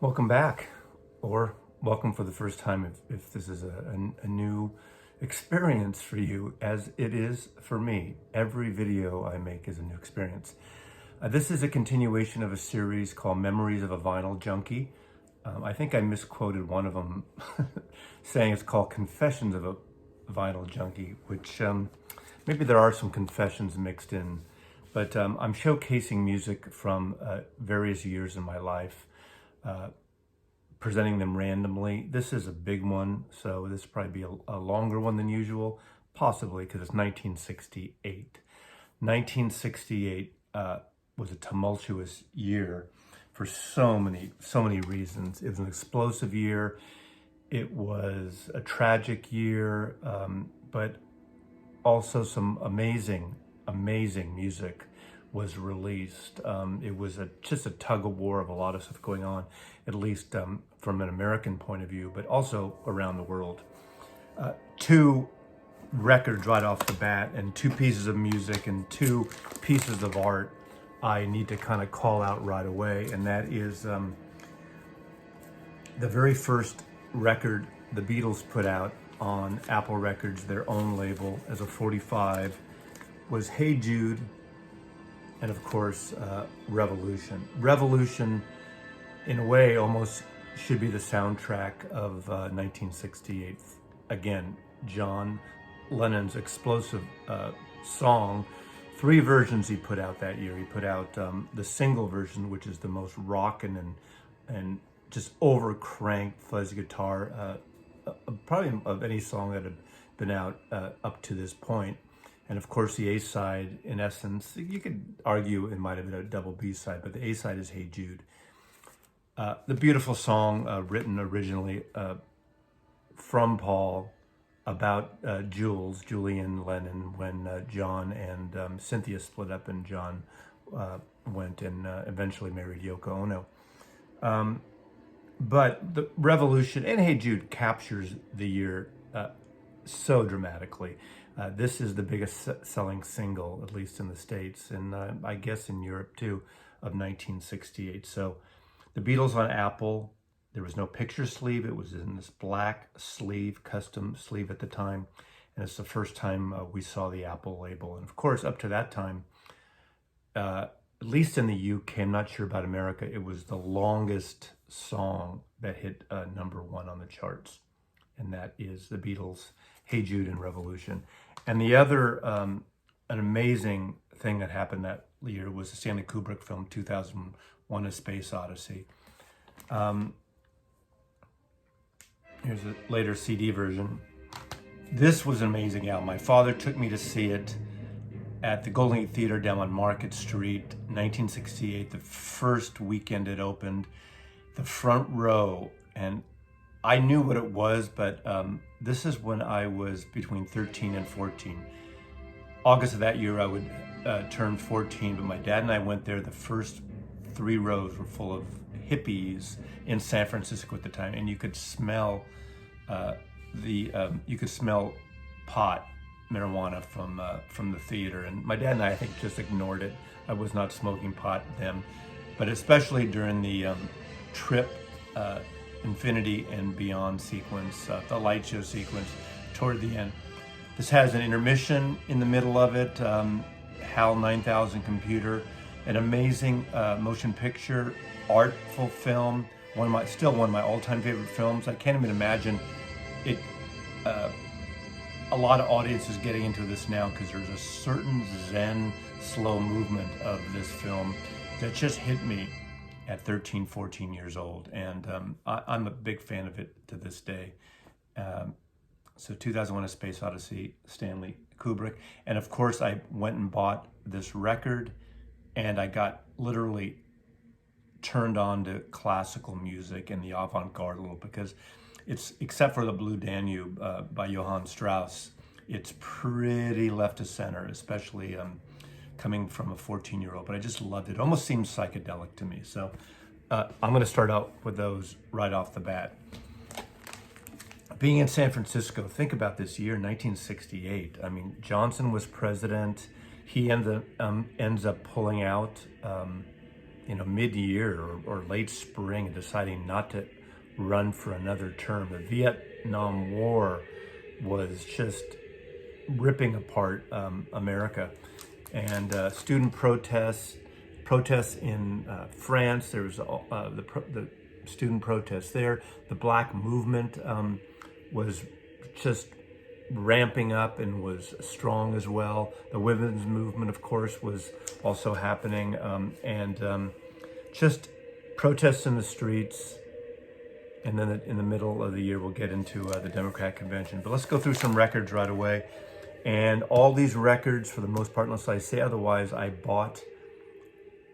Welcome back, or welcome for the first time if this is a new experience for you, as it is for me. Every video I make is a new experience. This is a continuation of a series called Memories of a Vinyl Junkie. I think I misquoted one of them saying it's called Confessions of a Vinyl Junkie, which maybe there are some confessions mixed in, but I'm showcasing music from various years in my life, presenting them randomly. This is a big one, so this will probably be a longer one than usual, possibly because it's 1968. 1968 was a tumultuous year for so many reasons. It was an explosive year. It was a tragic year, but also some amazing music was released. It was just a tug of war of a lot of stuff going on, at least from an American point of view, but also around the world. Two records right off the bat, and two pieces of music and two pieces of art I need to kind of call out right away, and that is the very first record the Beatles put out on Apple Records, their own label, as a 45, was Hey Jude, and of course, Revolution. Revolution, in a way, almost should be the soundtrack of 1968. Again, John Lennon's explosive song. 3 versions he put out that year. He put out the single version, which is the most rockin' and just over-cranked fuzzy guitar, probably of any song that had been out up to this point. And of course, the A-side, in essence, you could argue it might have been a double B-side, but the A-side is Hey Jude. The beautiful song written originally from Paul about Julian Lennon, when John and Cynthia split up and John went and eventually married Yoko Ono. But the Revolution and Hey Jude captures the year so dramatically. This is the biggest selling single, at least in the States, and I guess in Europe too, of 1968. So the Beatles on Apple, there was no picture sleeve. It was in this black sleeve, custom sleeve at the time. And it's the first time we saw the Apple label. And of course, up to that time, at least in the UK, I'm not sure about America, it was the longest song that hit #1 on the charts. And that is the Beatles' Hey Jude and Revolution. And the other, an amazing thing that happened that year was the Stanley Kubrick film 2001: A Space Odyssey. Here's a later CD version. This was an amazing album. My father took me to see it at the Golden Gate Theater down on Market Street, 1968, the first weekend it opened, the front row. And I knew what it was, but this is when I was between 13 and 14. August of that year, I would turn 14, but my dad and I went there. The first 3 rows were full of hippies in San Francisco at the time, and you could smell pot, marijuana from the theater. And my dad and I think, just ignored it. I was not smoking pot then, but especially during the trip, Infinity and Beyond sequence, the light show sequence toward the end. This has an intermission in the middle of it, HAL 9000 computer, an amazing motion picture, artful film, still one of my all-time favorite films. I can't even imagine it. A lot of audiences getting into this now because there's a certain zen, slow movement of this film that just hit me at 13, 14 years old. And I'm a big fan of it to this day. So 2001: A Space Odyssey, Stanley Kubrick. And of course, I went and bought this record, and I got literally turned on to classical music and the avant-garde a little, because it's, except for the Blue Danube by Johann Strauss, it's pretty left of center, especially coming from a 14-year-old, but I just loved it. It almost seemed psychedelic to me. So I'm going to start out with those right off the bat. Being in San Francisco, think about this year, 1968. I mean, Johnson was president. He ends up pulling out mid-year or late spring, deciding not to run for another term. The Vietnam War was just ripping apart America, and student protests in France. There was the student protests there. The Black movement was just ramping up and was strong as well. The women's movement, of course, was also happening, and just protests in the streets. And then in the middle of the year, we'll get into the Democratic Convention. But let's go through some records right away. And all these records, for the most part, unless I say otherwise, I bought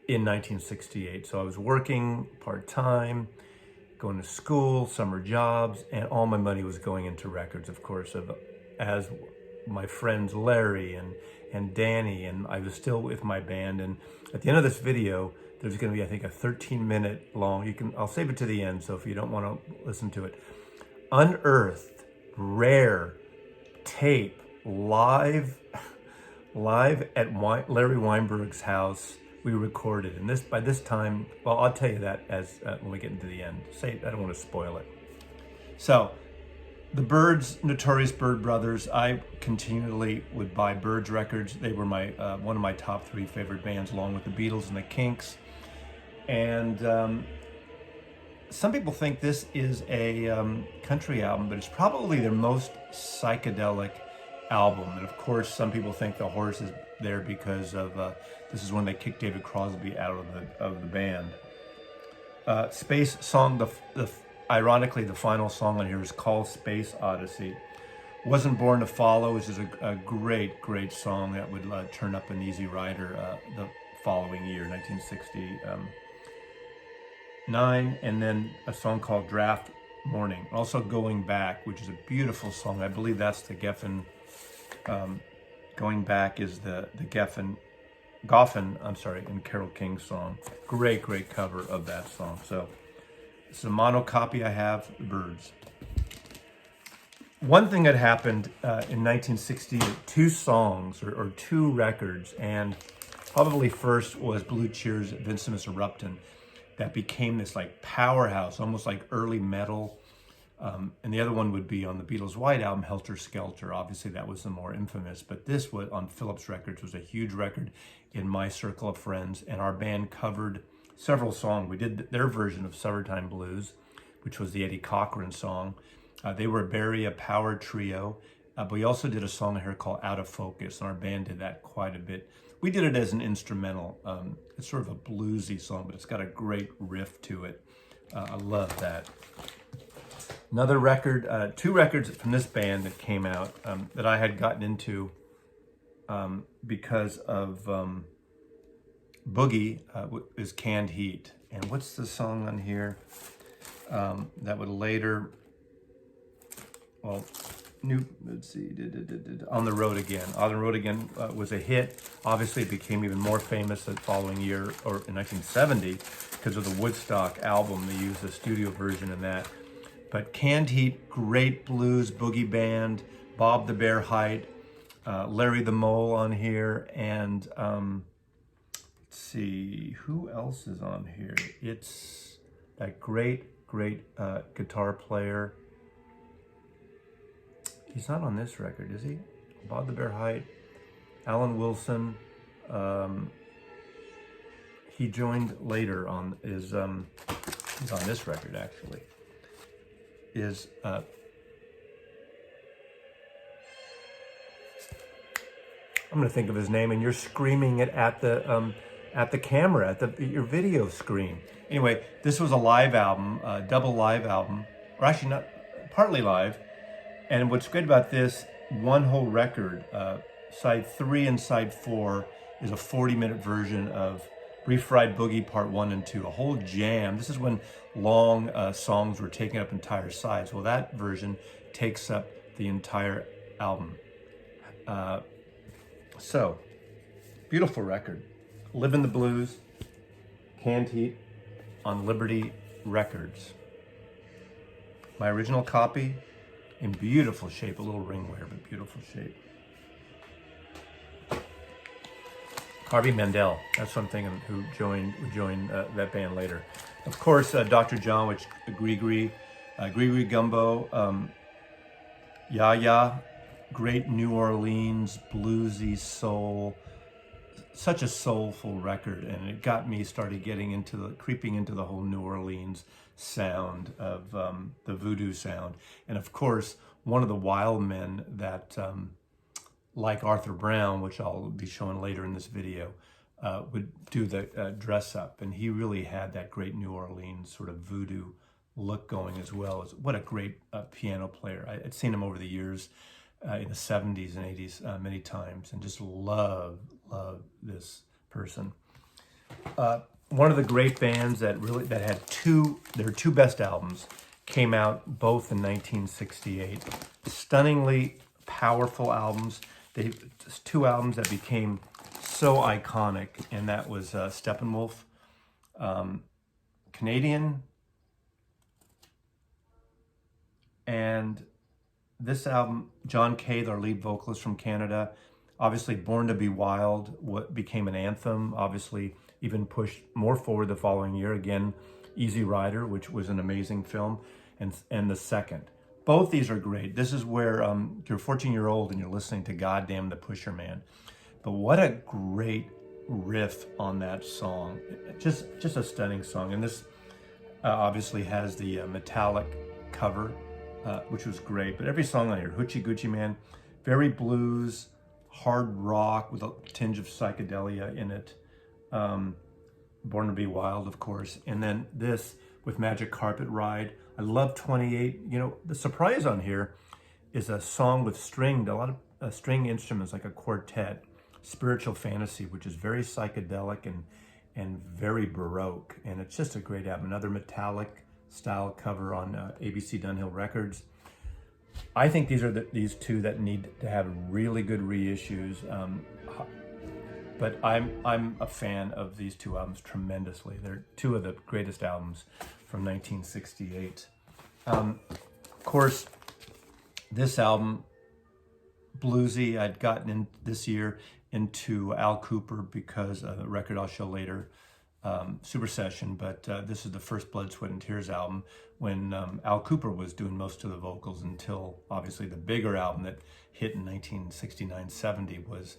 in 1968. So I was working part-time, going to school, summer jobs, and all my money was going into records, of course, as my friends Larry and Danny, and I was still with my band. And at the end of this video, there's going to be, I think, a 13-minute long, I'll save it to the end, so if you don't want to listen to it, unearthed, rare tape, live at Larry Weinberg's house. We recorded, and by this time, well, I'll tell you that as when we get into the end. I don't want to spoil it. So, the Byrds, Notorious Byrd Brothers. I continually would buy Byrds records. They were my one of my top 3 favorite bands, along with the Beatles and the Kinks. And some people think this is a country album, but it's probably their most psychedelic album. And of course, some people think the horse is there because of this is when they kicked David Crosby out of the band. Space Song, ironically, the final song on here is called Space Odyssey. Wasn't Born to Follow, which is a great song that would turn up an Easy Rider the following year, 1969. And then a song called Draft Morning. Also Going Back, which is a beautiful song. I believe that's the Geffen, Going Back is the Goffin, and Carole King song. Great cover of that song. So it's a mono copy I have, the Byrds. One thing that happened in 1968, 2 songs or 2 records, and probably first was Blue Cheer's Vincimus Eruptum, that became this like powerhouse, almost like early metal. And the other one would be on the Beatles' White Album, Helter Skelter. Obviously, that was the more infamous, but this was on Philips Records, was a huge record in my circle of friends, and our band covered several songs. We did their version of Summertime Blues, which was the Eddie Cochran song. They were a power trio, but we also did a song here called Out of Focus, and our band did that quite a bit. We did it as an instrumental. It's sort of a bluesy song, but it's got a great riff to it. I love that. Another record, 2 records from this band that came out that I had gotten into because of Boogie is Canned Heat. And what's the song on here that would later, let's see, On the Road Again. On the Road Again was a hit. Obviously, it became even more famous the following year, or in 1970, because of the Woodstock album. They used the studio version in that. But Canned Heat, great blues boogie band. Bob the Bear Height, Larry the Mole on here, and let's see, who else is on here? It's that great guitar player. He's not on this record, is he? Bob the Bear Height, Alan Wilson. He joined later on. He's on this record actually. I'm going to think of his name, and you're screaming it at the camera, at your video screen. Anyway, this was a live album, a double live album, or actually not, partly live. And what's great about this, one whole record, side 3 and side 4 is a 40-minute version of Refried Boogie Part 1 and 2, a whole jam. This is when long songs were taking up entire sides. Well, that version takes up the entire album. So, beautiful record. Livin' the Blues, Canned Heat on Liberty Records. My original copy in beautiful shape, a little ring wear, but beautiful shape. Harvey Mandel, that's what I'm thinking, who would join that band later. Of course, Dr. John, which Grigri Gumbo, Ya, great New Orleans bluesy soul, such a soulful record, and it got me started creeping into the whole New Orleans sound of the voodoo sound. And of course, one of the wild men that, like Arthur Brown, which I'll be showing later in this video, would do the dress up, and he really had that great New Orleans sort of voodoo look going, as well. As what a great piano player. I'd seen him over the years in the 70s and 80s many times, and just love this person. One of the great bands that had their two best albums came out both in 1968. Stunningly powerful albums. Two albums that became so iconic, and that was Steppenwolf, Canadian, and this album, John Kay, our lead vocalist from Canada, obviously Born to Be Wild, what became an anthem, obviously even pushed more forward the following year. Again, Easy Rider, which was an amazing film, and The Second. Both these are great. This is where you're 14-year-old and you're listening to Goddamn the Pusher Man. But what a great riff on that song. Just a stunning song. And this obviously has the metallic cover, which was great. But every song on here, Hoochie Goochie Man, very blues, hard rock with a tinge of psychedelia in it. Born to Be Wild, of course. And then this with Magic Carpet Ride. I love 28. You know, the surprise on here is a song with a lot of string instruments, like a quartet, Spiritual Fantasy, which is very psychedelic and very Baroque. And it's just a great album. Another metallic style cover on ABC Dunhill Records. I think these are these two that need to have really good reissues. But I'm a fan of these two albums tremendously. They're two of the greatest albums from 1968. Of course, this album, bluesy, I'd gotten in this year into Al Cooper because of a record I'll show later, Super Session, but this is the first Blood, Sweat, and Tears album when Al Cooper was doing most of the vocals, until obviously the bigger album that hit in 1969-70 was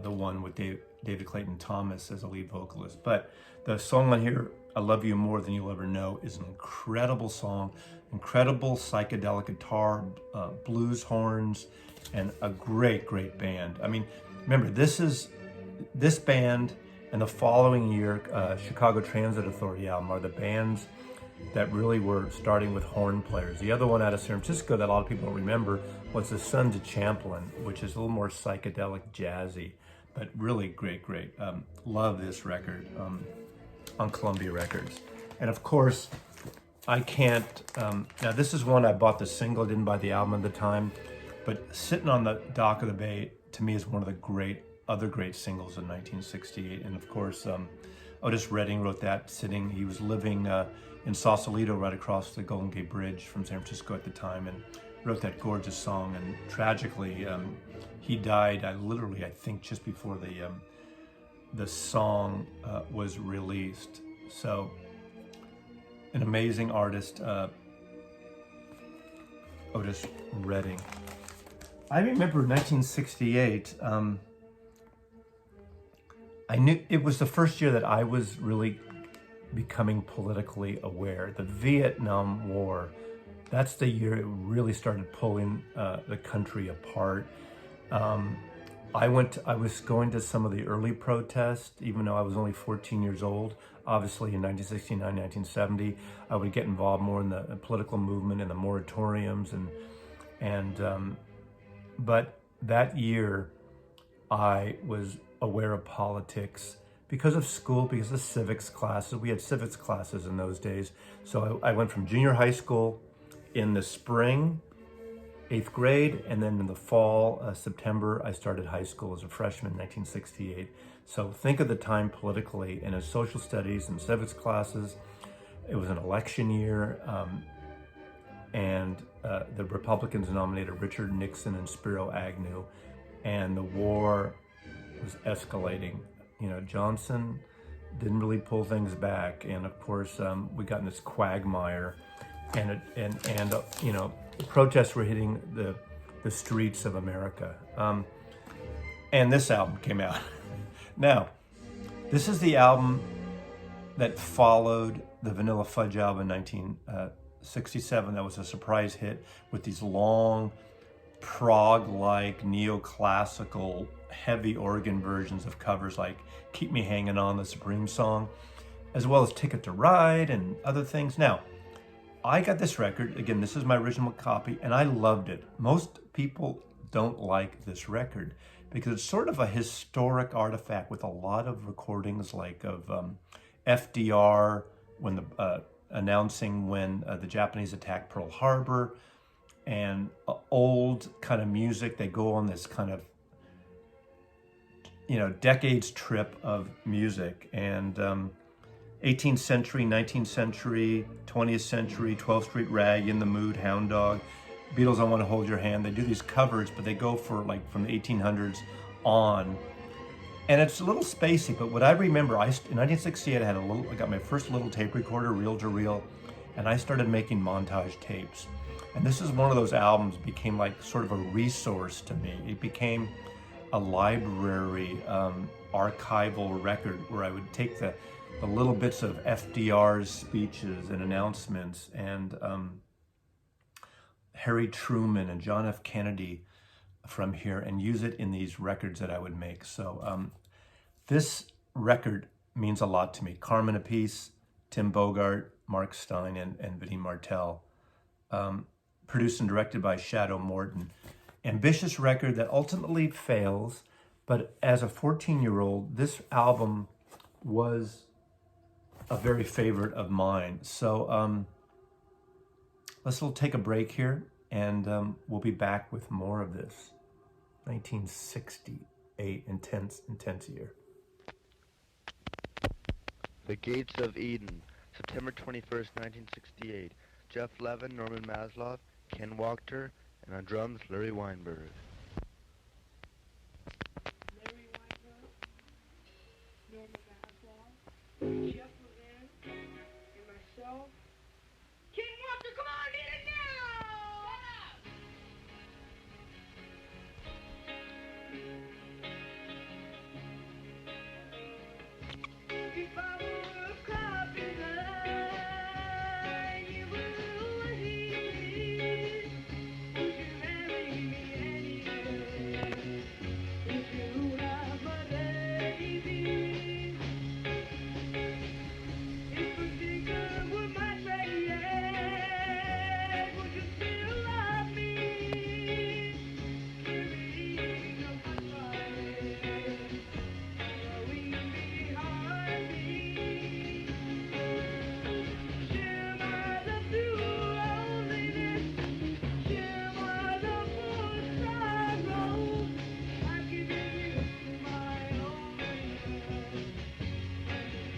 the one with David Clayton Thomas as a lead vocalist. But the song on here, I Love You More Than You'll Ever Know, is an incredible song, incredible psychedelic guitar, blues horns, and a great band. I mean, remember, this band and the following year, Chicago Transit Authority album are the bands that really were starting with horn players. The other one out of San Francisco that a lot of people don't remember was the Sons of Champlin, which is a little more psychedelic jazzy, but really great. Love this record on Columbia Records. And of course, I can't, now this is one I bought the single, didn't buy the album at the time, but Sitting on the Dock of the Bay, to me, is one of the other great singles in 1968. And of course, Otis Redding wrote that sitting. He was living in Sausalito, right across the Golden Gate Bridge from San Francisco at the time, and wrote that gorgeous song. And tragically, he died I think just before the song was released. So, an amazing artist, Otis Redding. I remember 1968, I knew it was the first year that I was really becoming politically aware. The Vietnam War, that's the year it really started pulling the country apart. I was going to some of the early protests, even though I was only 14 years old. Obviously in 1969, 1970, I would get involved more in the political movement and the moratoriums, but that year I was aware of politics because of school, because of civics classes. We had civics classes in those days. So I went from junior high school in the spring, 8th grade, and then in the fall, September, I started high school as a freshman in 1968. So think of the time politically, and in social studies and civics classes, it was an election year, and the Republicans nominated Richard Nixon and Spiro Agnew, and the war was escalating Johnson didn't really pull things back, and of course we got in this quagmire, and protests were hitting the streets of America, and this album came out. Now, this is the album that followed the Vanilla Fudge album in 1967. That was a surprise hit with these long, prog-like, neoclassical, heavy organ versions of covers like Keep Me Hanging On, the Supreme song, as well as Ticket to Ride and other things. Now, I got this record, again, this is my original copy, and I loved it. Most people don't like this record because it's sort of a historic artifact with a lot of recordings like of FDR when announcing when the Japanese attacked Pearl Harbor, and old kind of music. They go on this kind of decades trip of music, and 18th century, 19th century, 20th century, 12th Street Rag, In the Mood, Hound Dog, Beatles, I Want to Hold Your Hand. They do these covers, but they go for like from the 1800s on. And it's a little spacey, but what I remember, in 1968, I got my first little tape recorder, reel to reel, and I started making montage tapes. And this is one of those albums became like sort of a resource to me. It became a library archival record where I would take the little bits of FDR's speeches and announcements and Harry Truman and John F. Kennedy from here and use it in these records that I would make. So this record means a lot to me. Carmen Apiece, Tim Bogart, Mark Stein, and Vinnie Martell. Produced and directed by Shadow Morton. Ambitious record that ultimately fails, but as a 14-year-old, this album was a very favorite of mine. So let's take a break here, and we'll be back with more of this. 1968, intense year. The Gates of Eden, September 21st, 1968. Jeff Levin, Norman Maslow, Ken Wachter, and on drums, Larry Weinberg. Larry Weinberg, Norman Maslow, Jeff Levin, and myself. Ken Wachter, come on, get it now! If I were a carpenter, you would hear me. Would you marry me anyway? Would you have my baby? If a digger were my trade, would you still love me? Carrying up my fire, following behind me. Share my love through loneliness. Share my love for sorrow. I give you my loneliness.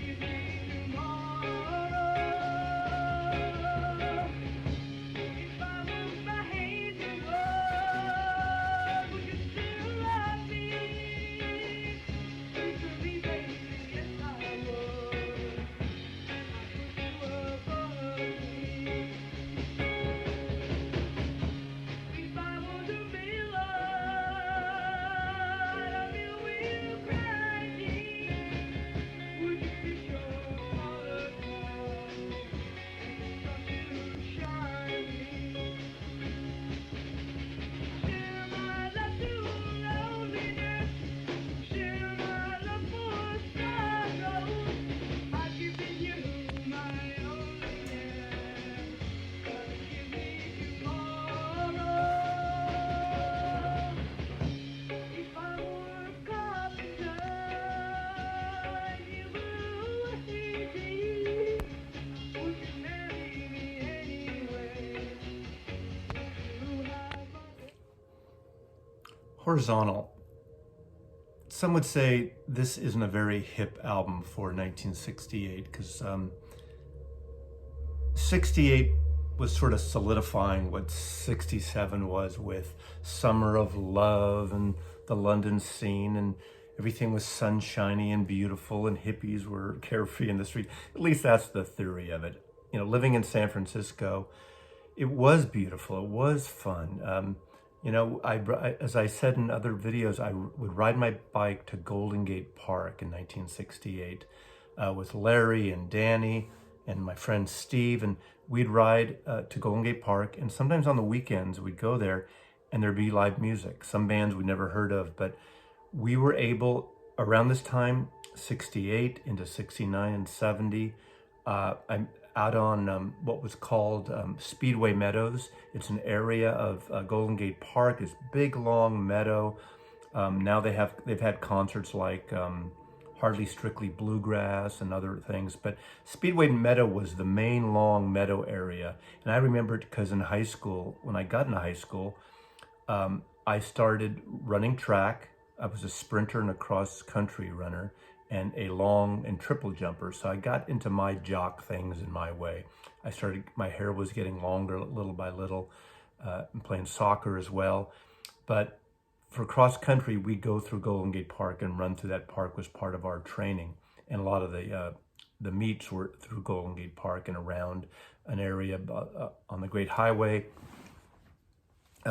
Give me tomorrow. If I was my hands in blood, would you still love me? Answer me, baby, yes I would. I put you above me. If I was a villain, a wheel grinding, would you be sure all the time? And the sun to shining. Share my love to loneliness. Share my love for sorrow. I've given you my loneliness. Gotta give me tomorrow. If I were a carpenter, you would hear me. Would you marry me anyway? You have my Horizontal. Some would say this isn't a very hip album for 1968 because 68 was sort of solidifying what 67 was with Summer of Love and the London scene, everything was sunshiny and beautiful, and hippies were carefree in the street. At least that's the theory of it. You know, living in San Francisco, it was beautiful. It was fun. As I said in other videos, I would ride my bike to Golden Gate Park in 1968 with Larry and Danny and my friend Steve, and we'd ride to Golden Gate Park, and sometimes on the weekends we'd go there and there'd be live music. Some bands we'd never heard of, but we were able, around this time, 68 into 69 and 70, I'm out on what was called Speedway Meadows. It's an area of Golden Gate Park, this big long meadow. Now they've had concerts like Hardly Strictly Bluegrass and other things, but Speedway Meadow was the main long meadow area. And I remember it because in high school, when I got into high school, I started running track. I was a sprinter and a cross-country runner and a long and triple jumper. So I got into my jock things in my way. My hair was getting longer little by little, and playing soccer as well. But for cross-country, we'd go through Golden Gate Park, and run through that park was part of our training. And a lot of the meets were through Golden Gate Park and around an area on the Great Highway,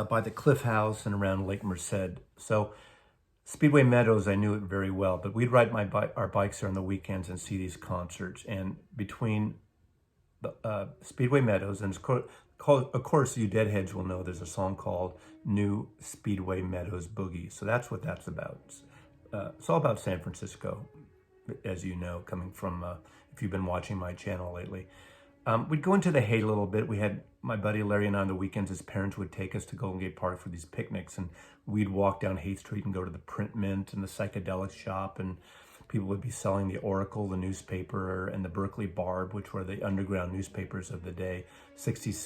by the Cliff House and around Lake Merced. So Speedway Meadows, I knew it very well, but we'd ride our bikes there on the weekends and see these concerts. And between the Speedway Meadows, and of course, you deadheads will know there's a song called New Speedway Meadows Boogie. So that's what that's about. It's all about San Francisco, as you know, coming from, if you've been watching my channel lately. We'd go into the Hay a little bit. We had my buddy Larry and I on the weekends. His parents would take us to Golden Gate Park for these picnics, and we'd walk down Hay Street and go to the Print Mint and the Psychedelic Shop, and people would be selling the Oracle, the newspaper, and the Berkeley Barb, which were the underground newspapers of the day, 66,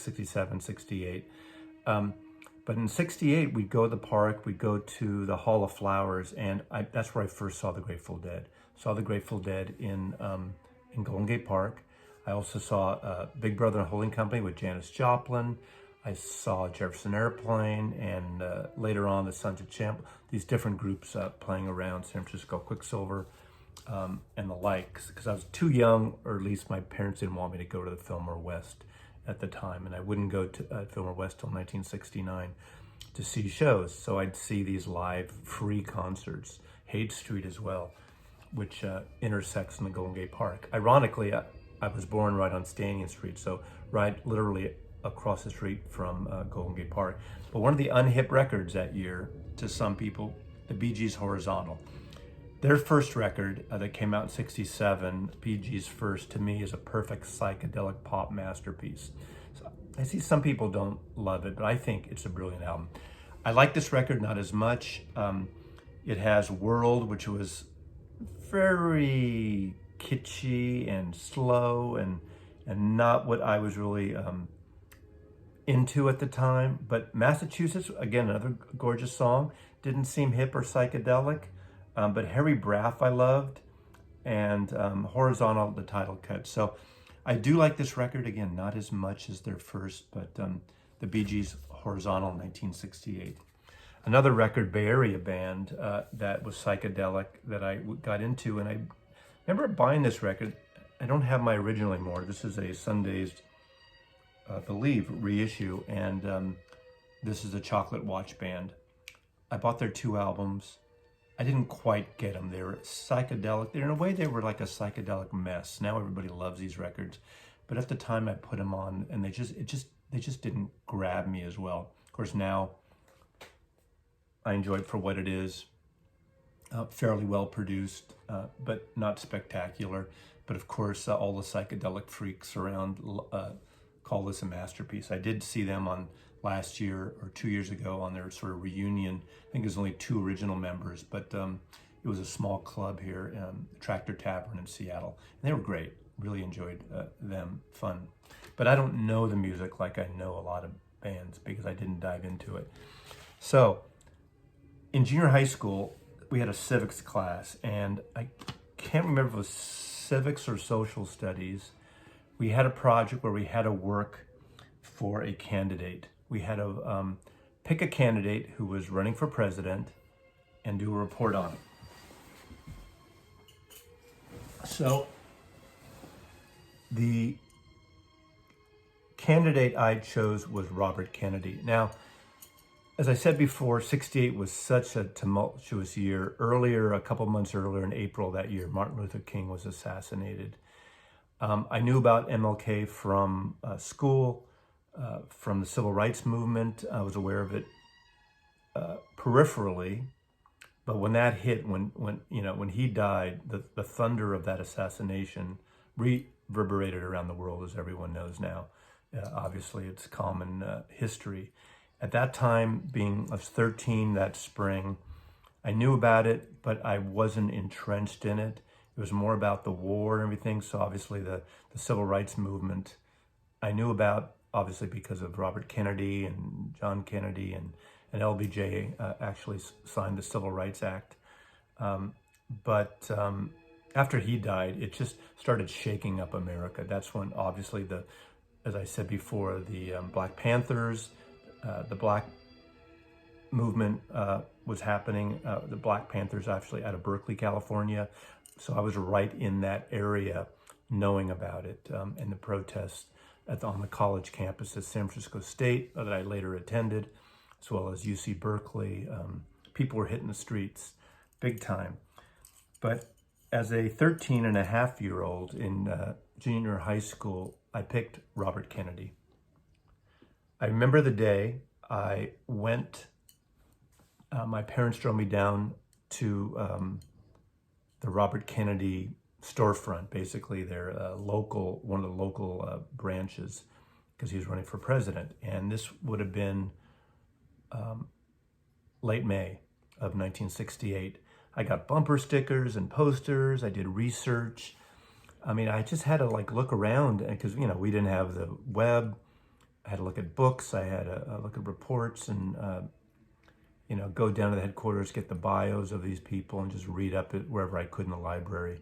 67, 68. But in 68, we'd go to the park, we'd go to the Hall of Flowers, and that's where I first saw the Grateful Dead. Saw the Grateful Dead in Golden Gate Park. I also saw Big Brother and Holding Company with Janis Joplin. I saw Jefferson Airplane, and later on the Sons of Champ, these different groups playing around San Francisco, Quicksilver, and the likes, because I was too young, or at least my parents didn't want me to go to the Fillmore West at the time, and I wouldn't go to Fillmore West till 1969 to see shows. So I'd see these live free concerts, Haight Street as well, which intersects in the Golden Gate Park. Ironically, I was born right on Stanion Street, so right literally across the street from Golden Gate Park. But one of the unhip records that year, to some people, the Bee Gees' Horizontal. Their first record that came out in 67, Bee Gees' first, to me is a perfect psychedelic pop masterpiece. So I see some people don't love it, but I think it's a brilliant album. I like this record not as much. It has World, which was very kitschy and slow and not what I was really into at the time. But Massachusetts, again, another gorgeous song. Didn't seem hip or psychedelic, but Harry Braff I loved, and Horizontal, the title cut. So I do like this record, again, not as much as their first, but the Bee Gees' Horizontal, 1968. Another record, Bay Area band that was psychedelic that I got into, and I remember buying this record. I don't have my original anymore. This is a Sundays, I believe, reissue, and this is the Chocolate Watch Band. I bought their 2 albums. I didn't quite get them. They were psychedelic. In a way, they were like a psychedelic mess. Now everybody loves these records, but at the time I put them on, and they just didn't grab me as well. Of course, now I enjoy it for what it is. Fairly well produced, but not spectacular. But of course, all the psychedelic freaks around call this a masterpiece. I did see them on last year or 2 years ago on their sort of reunion. I think there's only 2 original members, but it was a small club here, Tractor Tavern in Seattle. And they were great. Really enjoyed them. Fun. But I don't know the music like I know a lot of bands because I didn't dive into it. So in junior high school, we had a civics class, and I can't remember if it was civics or social studies. We had a project where we had to work for a candidate. We had to pick a candidate who was running for president, and do a report on it. So the candidate I chose was Robert Kennedy. Now, as I said before, 68 was such a tumultuous year. Earlier, a couple months earlier in April that year, Martin Luther King was assassinated. I knew about MLK from school, from the civil rights movement. I was aware of it peripherally, but when that hit, when he died, the thunder of that assassination reverberated around the world, as everyone knows now. Obviously, it's common history. At that time, I was 13 that spring, I knew about it, but I wasn't entrenched in it. It was more about the war and everything. So obviously the civil rights movement I knew about, obviously because of Robert Kennedy and John Kennedy, and LBJ actually signed the Civil Rights Act. But after he died, it just started shaking up America. That's when obviously as I said before, the Black Panthers, the Black movement was happening. The Black Panthers actually out of Berkeley, California. So I was right in that area knowing about it, and the protests on the college campus at San Francisco State that I later attended, as well as UC Berkeley. People were hitting the streets big time. But as a 13-and-a-half-year-old in junior high school, I picked Robert Kennedy. I remember the day I went, my parents drove me down to the Robert Kennedy storefront, basically their one of the local branches, because he was running for president. And this would have been late May of 1968. I got bumper stickers and posters. I did research. I mean, I just had to look around, because we didn't have the web. I had to look at books. I had to look at reports and go down to the headquarters, get the bios of these people, and just read up it wherever I could in the library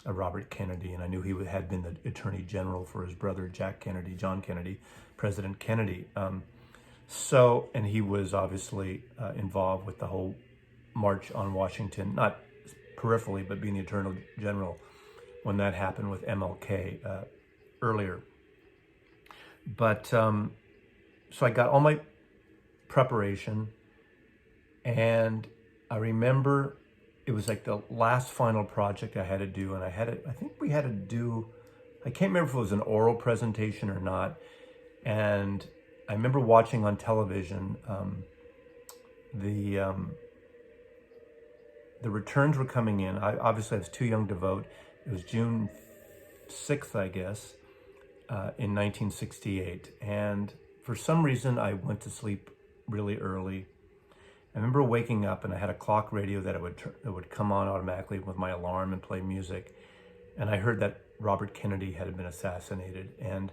of Robert Kennedy. And I knew he had been the Attorney General for his brother John Kennedy, President Kennedy. And he was obviously involved with the whole March on Washington, not peripherally, but being the Attorney General when that happened with MLK earlier. But so I got all my preparation, and I remember it was like the last final project I had to do, and I think we had to do, I can't remember if it was an oral presentation or not. And I remember watching on television, the returns were coming in. Obviously I was too young to vote. It was June 6th, I guess, in 1968. And for some reason, I went to sleep really early. I remember waking up, and I had a clock radio that would come on automatically with my alarm and play music. And I heard that Robert Kennedy had been assassinated. And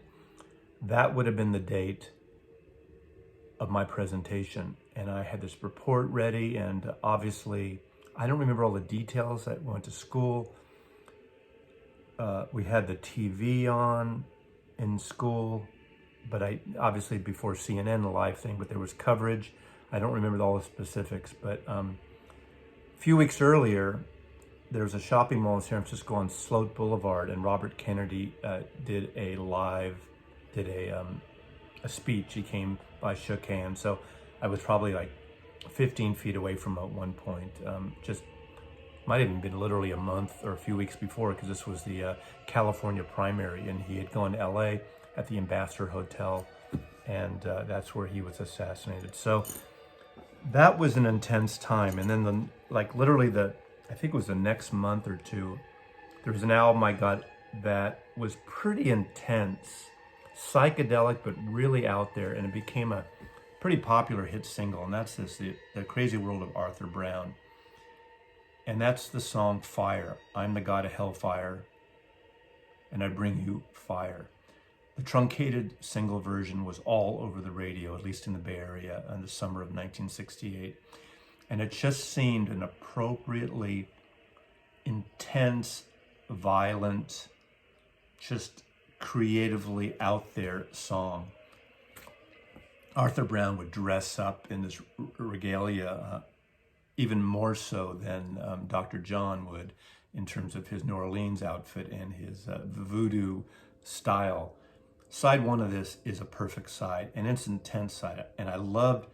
that would have been the date of my presentation. And I had this report ready, and obviously, I don't remember all the details. I went to school. We had the TV on in school, but obviously before CNN, the live thing, but there was coverage. I don't remember all the specifics, but a few weeks earlier, there was a shopping mall in San Francisco on Sloat Boulevard, and Robert Kennedy did a speech. He came by, shook hands. So I was probably 15 feet away from him at one point. Just might have even been literally a month or a few weeks before, because this was the California primary, and he had gone to LA at the Ambassador Hotel, and that's where he was assassinated. So that was an intense time. And then I think it was the next month or two, there was an album I got that was pretty intense, psychedelic, but really out there, and it became a pretty popular hit single, and that's the Crazy World of Arthur Brown. And that's the song Fire. I'm the God of Hellfire, and I bring you fire. The truncated single version was all over the radio, at least in the Bay Area, in the summer of 1968. And it just seemed an appropriately intense, violent, just creatively out there song. Arthur Brown would dress up in this regalia, even more so than Dr. John would in terms of his New Orleans outfit and his voodoo style. Side one of this is a perfect side, and it's an intense side. And I loved,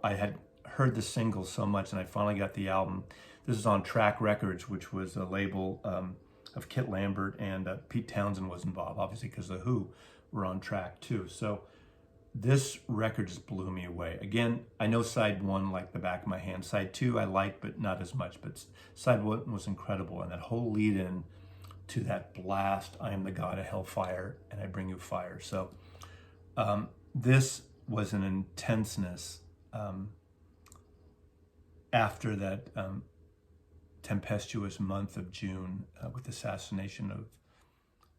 I had heard the single so much, and I finally got the album. This is on Track Records, which was a label of Kit Lambert, and Pete Townsend was involved, obviously, because The Who were on track too. So this record just blew me away. Again, I know side one like the back of my hand. Side two I liked, but not as much. But side one was incredible, and that whole lead in to that blast, I am the god of hellfire and I bring you fire. So this was an intenseness after that tempestuous month of June with the assassination of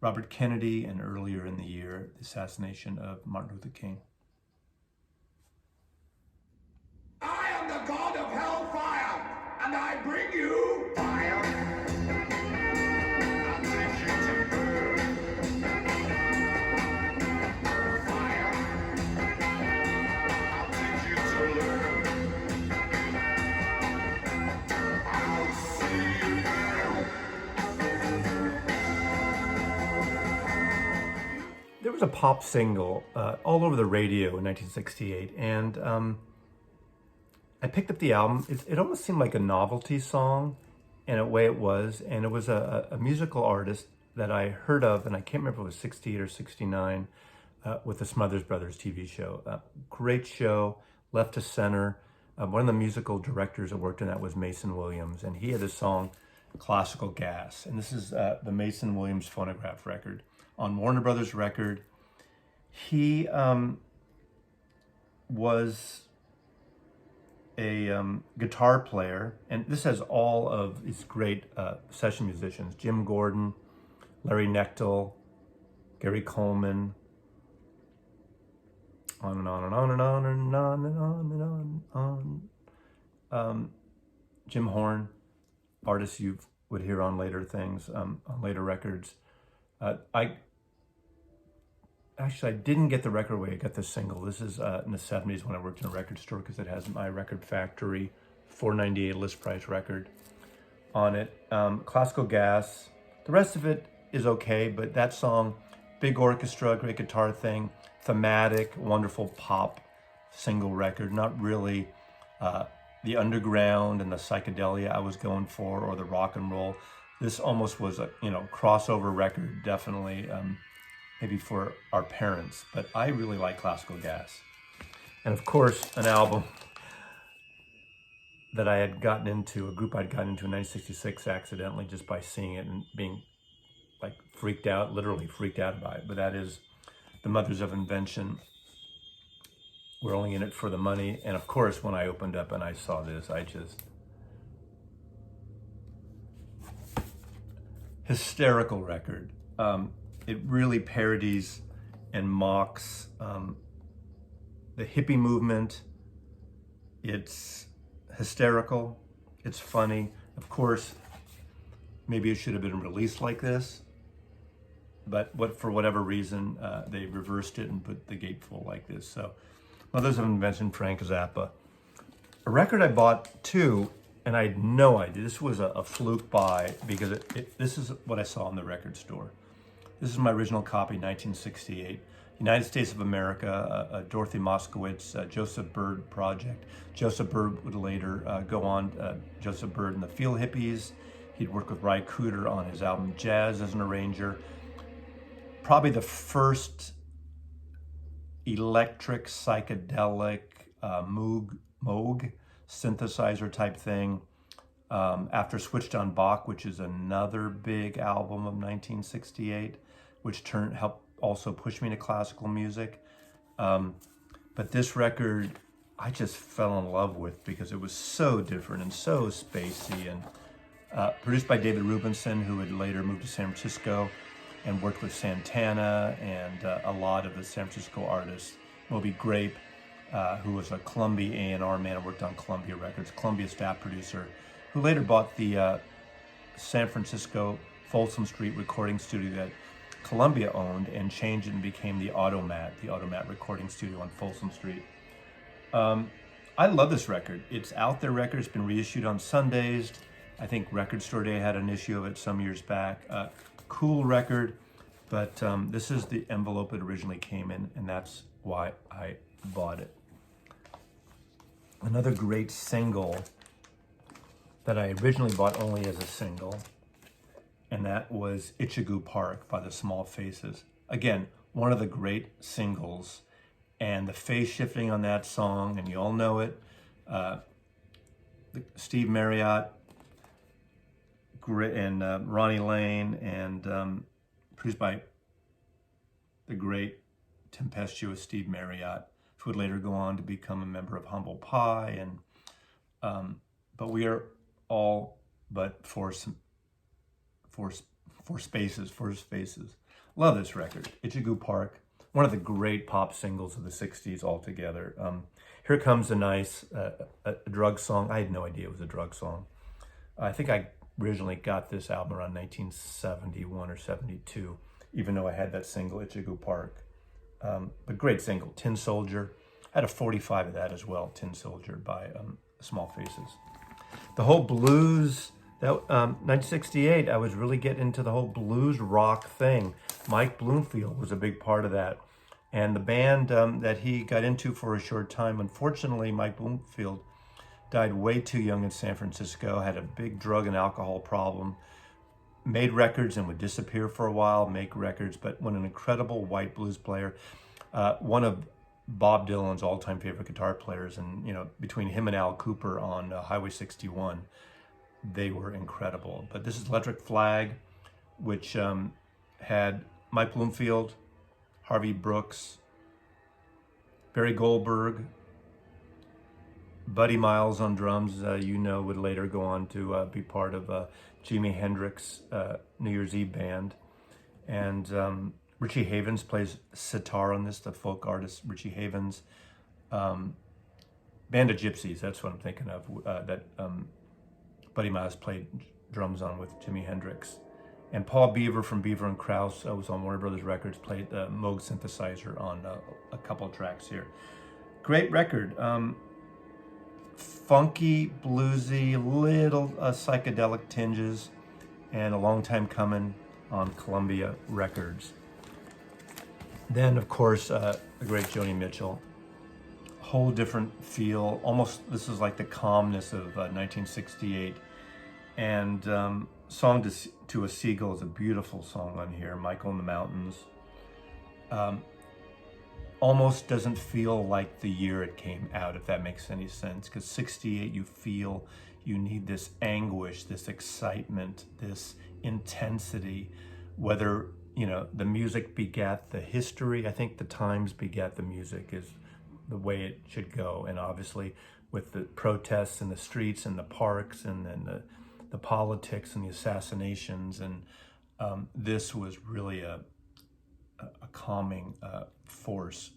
Robert Kennedy, and earlier in the year, the assassination of Martin Luther King. I am the god of hellfire, and I bring you fire. I'll take you to burn. Fire. I'll teach you to learn. I'll see you burn. There was a pop single all over the radio in 1968, and I picked up the album. It almost seemed like a novelty song in a way it was, and it was a musical artist that I heard of, and I can't remember if it was 68 or 69, with the Smothers Brothers TV show. Great show, left to center. One of the musical directors that worked on that was Mason Williams, and he had this song, Classical Gas, and this is the Mason Williams phonograph record on Warner Brothers record. He was a guitar player, and this has all of these great session musicians: Jim Gordon, Larry Knechtel, Gary Coleman, on and on and on and on and on and on and on. Jim Horn, artists you would hear on later things, on later records. I didn't get the record away. I got the single. This is in the 70s when I worked in a record store, because it has My Record Factory $4.98 list price record on it. Classical Gas. The rest of it is okay, but that song, big orchestra, great guitar thing, thematic, wonderful pop single record. Not really the underground and the psychedelia I was going for, or the rock and roll. This almost was a crossover record, definitely. Maybe for our parents, but I really like Classical Gas. And of course, an album that I had gotten into, a group I'd gotten into in 1966 accidentally, just by seeing it and being like freaked out, literally freaked out by it. But that is the Mothers of Invention. We're only in it for the money. And of course, when I opened up and I saw this, I just... hysterical record. It really parodies and mocks the hippie movement. It's hysterical. It's funny. Of course, maybe it should have been released like this, but for whatever reason, they reversed it and put the gatefold like this. So, Mothers of Invention, Frank Zappa. A record I bought too, and I had no idea. This was a fluke buy, because this is what I saw in the record store. This is my original copy, 1968. United States of America, Dorothy Moskowitz, Joseph Byrd project. Joseph Byrd would later go on, Joseph Byrd and the Feel Hippies. He'd work with Ry Cooder on his album Jazz as an arranger. Probably the first electric, psychedelic, Moog synthesizer type thing. After Switched on Bach, which is another big album of 1968, which helped also push me to classical music. But this record, I just fell in love with, because it was so different and so spacey, and produced by David Rubinson, who had later moved to San Francisco and worked with Santana and a lot of the San Francisco artists. Moby Grape, who was a Columbia A&R man and worked on Columbia Records, Columbia staff producer, who later bought the San Francisco Folsom Street recording studio that Columbia owned, and changed it and became the Automat recording studio on Folsom Street. I love this record. It's out there record. It's been reissued on Sundays. I think Record Store Day had an issue of it some years back. Cool record, but this is the envelope it originally came in, and that's why I bought it. Another great single that I originally bought only as a single, and that was Ichigu Park by the Small Faces. Again, one of the great singles, and the phase shifting on that song, and you all know it. Steve Marriott and Ronnie Lane, and produced by the great tempestuous Steve Marriott, who would later go on to become a member of Humble Pie. And but we are all but for spaces. Love this record, Ichigu Park. One of the great pop singles of the 60s altogether. Here Comes a Nice, a drug song. I had no idea it was a drug song. I think I originally got this album around 1971 or 72, even though I had that single, Ichigu Park. But great single, Tin Soldier. I had a 45 of that as well, Tin Soldier by Small Faces. The whole blues, that 1968, I was really getting into the whole blues rock thing. Mike Bloomfield was a big part of that. And the band that he got into for a short time, unfortunately, Mike Bloomfield died way too young in San Francisco, had a big drug and alcohol problem, made records and would disappear for a while, make records, but when an incredible white blues player, one of Bob Dylan's all-time favorite guitar players, and between him and Al Cooper on Highway 61, they were incredible. But this is Electric Flag, which had Mike Bloomfield, Harvey Brooks, Barry Goldberg, Buddy Miles on drums, would later go on to be part of Jimi Hendrix New Year's Eve band. And Richie Havens plays sitar on this, the folk artist Richie Havens. Band of Gypsies, that's what I'm thinking of, that Buddy Miles played drums on with Jimi Hendrix. And Paul Beaver from Beaver and Krause was on Warner Brothers Records, played the Moog synthesizer on a couple of tracks here. Great record. Funky, bluesy, little psychedelic tinges, and a long time coming on Columbia Records. Then, of course, the great Joni Mitchell. Whole different feel. Almost, this is like the calmness of 1968. And Song to a Seagull is a beautiful song on here. Michael in the Mountains. Almost doesn't feel like the year it came out, if that makes any sense. Because 68, you feel you need this anguish, this excitement, this intensity. Whether, the music begat the history. I think the times begat the music is the way it should go. And obviously with the protests in the streets and the parks and then the politics and the assassinations. And this was really a calming force.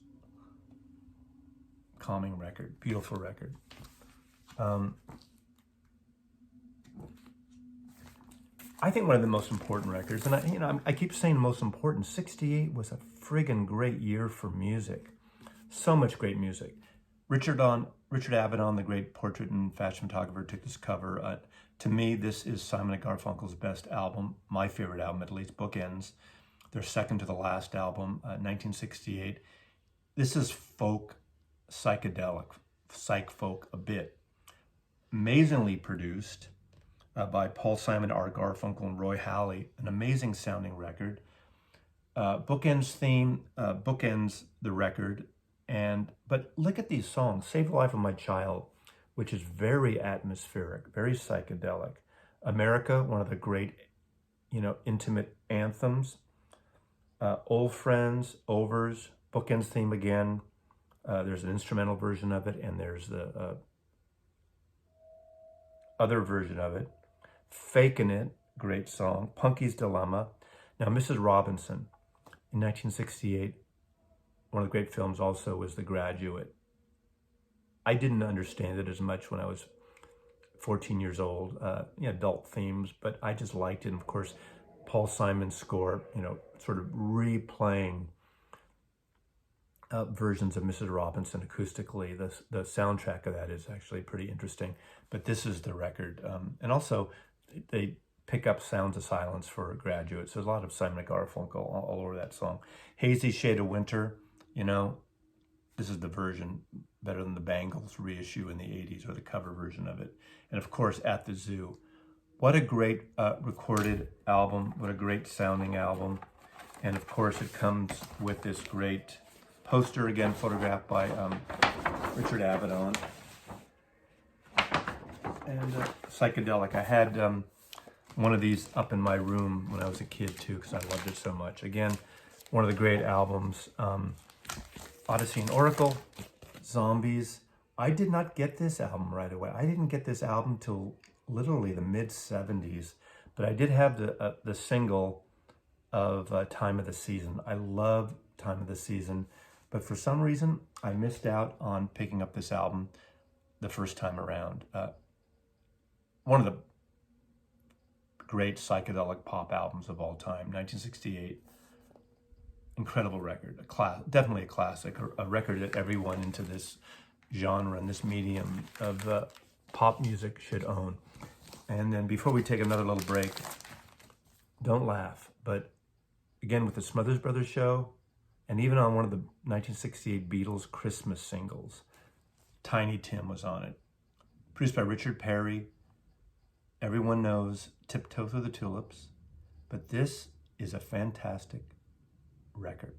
Calming record, beautiful record. I think one of the most important records, and I keep saying most important, 68 was a friggin' great year for music. So much great music. Richard Avedon, the great portrait and fashion photographer, took this cover. To me, this is Simon & Garfunkel's best album, my favorite album, at least, Bookends. Their second to the last album, 1968. This is folk, psychedelic, psych folk a bit. Amazingly produced by Paul Simon, Art Garfunkel, and Roy Halley. An amazing sounding record. Bookends theme, bookends the record. But look at these songs. Save the Life of My Child, which is very atmospheric, very psychedelic. America, one of the great, intimate anthems. Old Friends, Overs, Bookends theme again. There's an instrumental version of it, and there's the other version of it. Fakin' It, great song. Punky's Dilemma. Now, Mrs. Robinson, in 1968, one of the great films also was The Graduate. I didn't understand it as much when I was 14 years old, adult themes, but I just liked it. And of course, Paul Simon's score, sort of replaying versions of Mrs. Robinson acoustically. The soundtrack of that is actually pretty interesting. But this is the record. And also, they pick up Sounds of Silence for Graduates. There's a lot of Simon & Garfunkel all over that song. Hazy Shade of Winter, you know, this is the version better than the Bangles reissue in the 80s, or the cover version of it. And of course, At the Zoo. What a great recorded album. What a great sounding album. And of course, it comes with this great poster, again photographed by Richard Avedon. And psychedelic. I had one of these up in my room when I was a kid too, because I loved it so much. Again, one of the great albums. Odyssey and Oracle, Zombies. I did not get this album right away. I didn't get this album till literally the mid-70s, but I did have the single of Time of the Season. I love Time of the Season, but for some reason, I missed out on picking up this album the first time around. One of the great psychedelic pop albums of all time, 1968. Incredible record, definitely a classic, a record that everyone into this genre and this medium of pop music should own. And then before we take another little break, don't laugh, but again with the Smothers Brothers show, and even on one of the 1968 Beatles Christmas singles, Tiny Tim was on it. Produced by Richard Perry. Everyone knows Tiptoe Through the Tulips, but this is a fantastic record.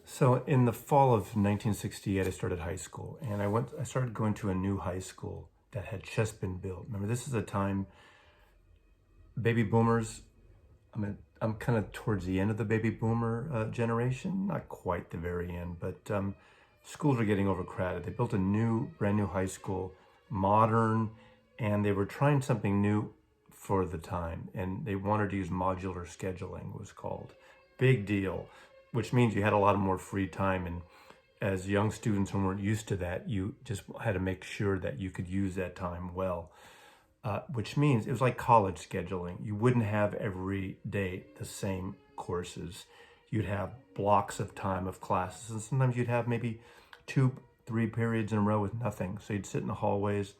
So in the fall of 1968, I started high school, and I started going to a new high school that had just been built. Remember, this is a time, baby boomers, I'm kind of towards the end of the baby boomer generation, not quite the very end, but schools are getting overcrowded. They built a brand new high school, modern, and they were trying something new for the time, and they wanted to use modular scheduling, it was called. Big deal, which means you had a lot more free time, and as young students who weren't used to that, you just had to make sure that you could use that time well, which means it was like college scheduling. You wouldn't have every day the same courses. You'd have blocks of time of classes, and sometimes you'd have maybe 2-3 periods in a row with nothing. So you'd sit in the hallways.